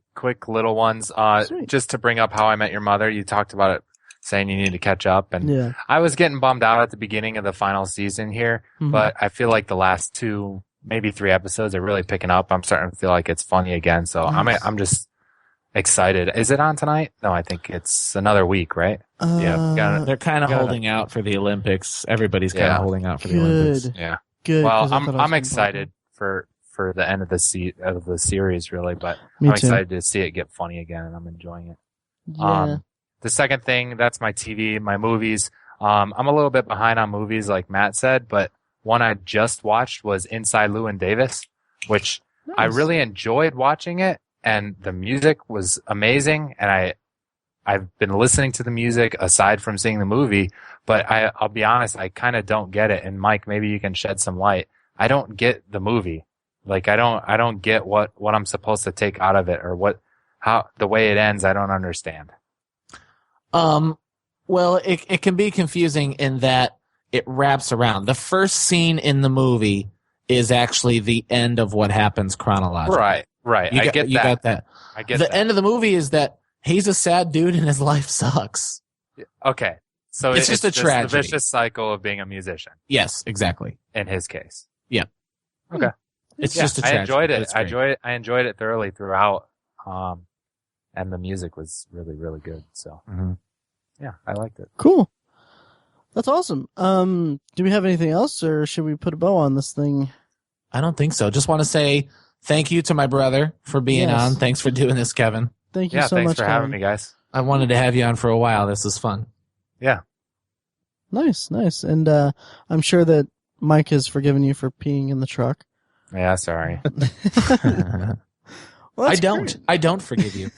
S4: little ones.
S1: Sweet.
S4: Just to bring up How I Met Your Mother. You talked about it, saying you need to catch up, and
S1: Yeah.
S4: I was getting bummed out at the beginning of the final season here,
S1: Mhm.
S4: but I feel like the last 2, maybe 3 episodes are really picking up. I'm starting to feel like it's funny again, so
S1: Nice.
S4: I'm just excited. Is it on tonight? No, I think it's another week, right?
S3: They're kind of
S4: Got it.
S3: holding out for the Olympics. Everybody's kind of
S4: Yeah.
S3: holding out for the Olympics.
S1: Good.
S4: Yeah.
S1: Good.
S4: Well,
S1: 'cause I thought I was
S4: I'm
S1: gonna
S4: excited for the end of the series, really, but
S1: Me
S4: I'm
S1: too.
S4: excited to see it get funny again, and I'm enjoying it.
S1: Yeah.
S4: The second thing, that's my TV, my movies. I'm a little bit behind on movies, like Matt said, but one I just watched was Inside Llewyn Davis, which I
S1: Nice.
S4: really enjoyed watching it, and the music was amazing, and I've been listening to the music aside from seeing the movie, but I'll be honest, I kind of don't get it. And Mike, maybe you can shed some light. I don't get the movie. Like, I don't get what I'm supposed to take out of it, or how the way it ends. I don't understand.
S3: Well, it can be confusing in that it wraps around. The first scene in the movie is actually the end of what happens chronologically.
S4: Right. I get
S3: You
S4: that.
S3: got that.
S4: I get
S3: The
S4: that.
S3: end of the movie is that he's a sad dude and his life sucks.
S4: Okay. So
S3: It's just a tragedy.
S4: the vicious cycle of being a musician
S3: Yes, exactly.
S4: in his case.
S3: It's
S4: Yeah,
S3: just a
S4: I
S3: tragedy.
S4: enjoyed
S3: but
S4: it.
S3: it's great.
S4: I enjoyed it thoroughly throughout. And the music was really, really good. So yeah, I liked it.
S1: Cool. That's awesome. Do we have anything else, or should we put a bow on this thing?
S3: I don't think so. Just want to say thank you to my brother for being
S1: Yes.
S3: on. Thanks for doing this, Kevin.
S1: Thank you
S4: Yeah,
S1: so
S4: thanks
S1: much
S4: for having me, guys.
S3: I wanted to have you on for a while. This is fun.
S4: Yeah.
S1: Nice. And I'm sure that Mike has forgiven you for peeing in the truck.
S4: Yeah, sorry.
S1: Well,
S3: I
S1: that's
S3: don't.
S1: great.
S3: I don't forgive you.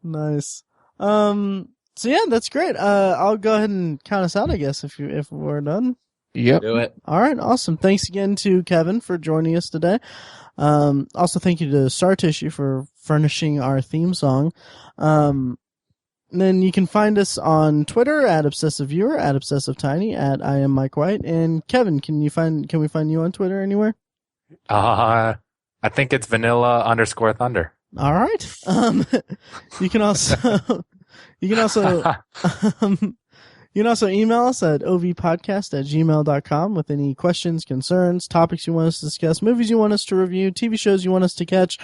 S1: Nice. So yeah, that's great. I'll go ahead and count us out, I guess, if we're done.
S2: Yep.
S3: Do it.
S1: All right, awesome. Thanks again to Kevin for joining us today. Also thank you to Star Tissue for furnishing our theme song. Then you can find us on Twitter at Obsessive Viewer, at Obsessive Tiny, at I am Mike White. And Kevin, can we find you on Twitter anywhere?
S4: I think it's vanilla_thunder.
S1: All right. You can also email us at ovpodcast@gmail.com with any questions, concerns, topics you want us to discuss, movies you want us to review, TV shows you want us to catch,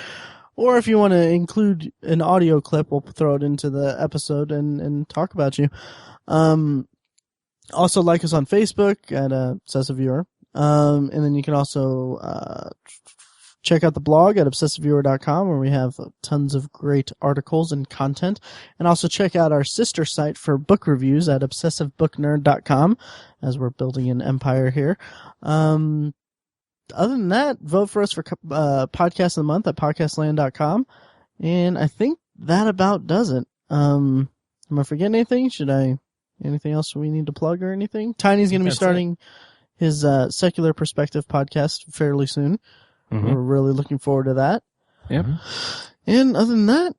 S1: or if you want to include an audio clip, we'll throw it into the episode and talk about you. Also like us on Facebook at Obsessive Viewer. And then you can also check out the blog at obsessiveviewer.com where we have tons of great articles and content. And also check out our sister site for book reviews at obsessivebooknerd.com as we're building an empire here. Other than that, vote for us for Podcast of the Month at podcastland.com. And I think that about does it. Am I forgetting anything? Anything else we need to plug or anything? Tiny's going to be starting his Secular Perspective podcast fairly soon.
S2: Mm-hmm.
S1: We're really looking forward to that.
S2: Yep.
S1: And other than that,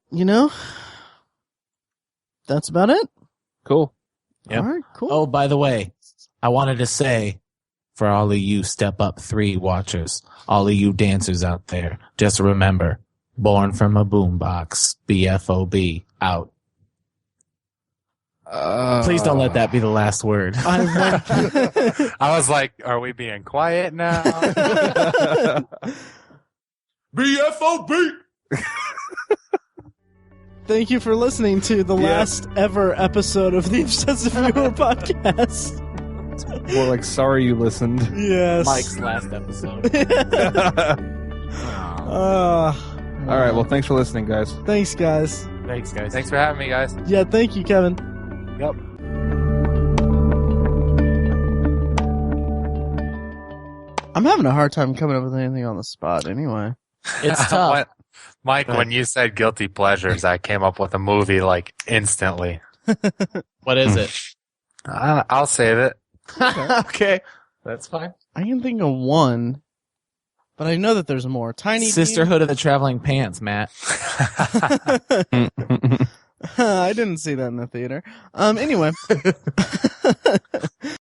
S1: that's about it.
S2: Cool.
S3: Yep.
S1: All right, cool.
S3: Oh, by the way, I wanted to say for all of you Step Up 3 watchers, all of you dancers out there, just remember, born from a boombox, BFOB, out. Please don't let that be the last word.
S4: I was like, are we being quiet now? BFOB!
S1: Thank you for listening to the last ever episode of the Obsessive Viewer podcast.
S2: More like sorry you listened.
S1: Yes.
S3: Mike's last episode.
S2: All right. Well, thanks for listening, guys.
S1: Thanks, guys.
S3: Thanks, guys.
S4: Thanks for having me, guys.
S1: Yeah, thank you, Kevin.
S4: Yep.
S1: I'm having a hard time coming up with anything on the spot anyway.
S3: It's tough.
S4: Mike, when you said guilty pleasures, I came up with a movie like instantly.
S3: What is it?
S4: I'll save it.
S3: Okay. That's fine.
S1: I can think of one, but I know that there's more. Tiny
S3: Sisterhood of the Traveling Pants, Matt.
S1: I didn't see that in the theater. Anyway.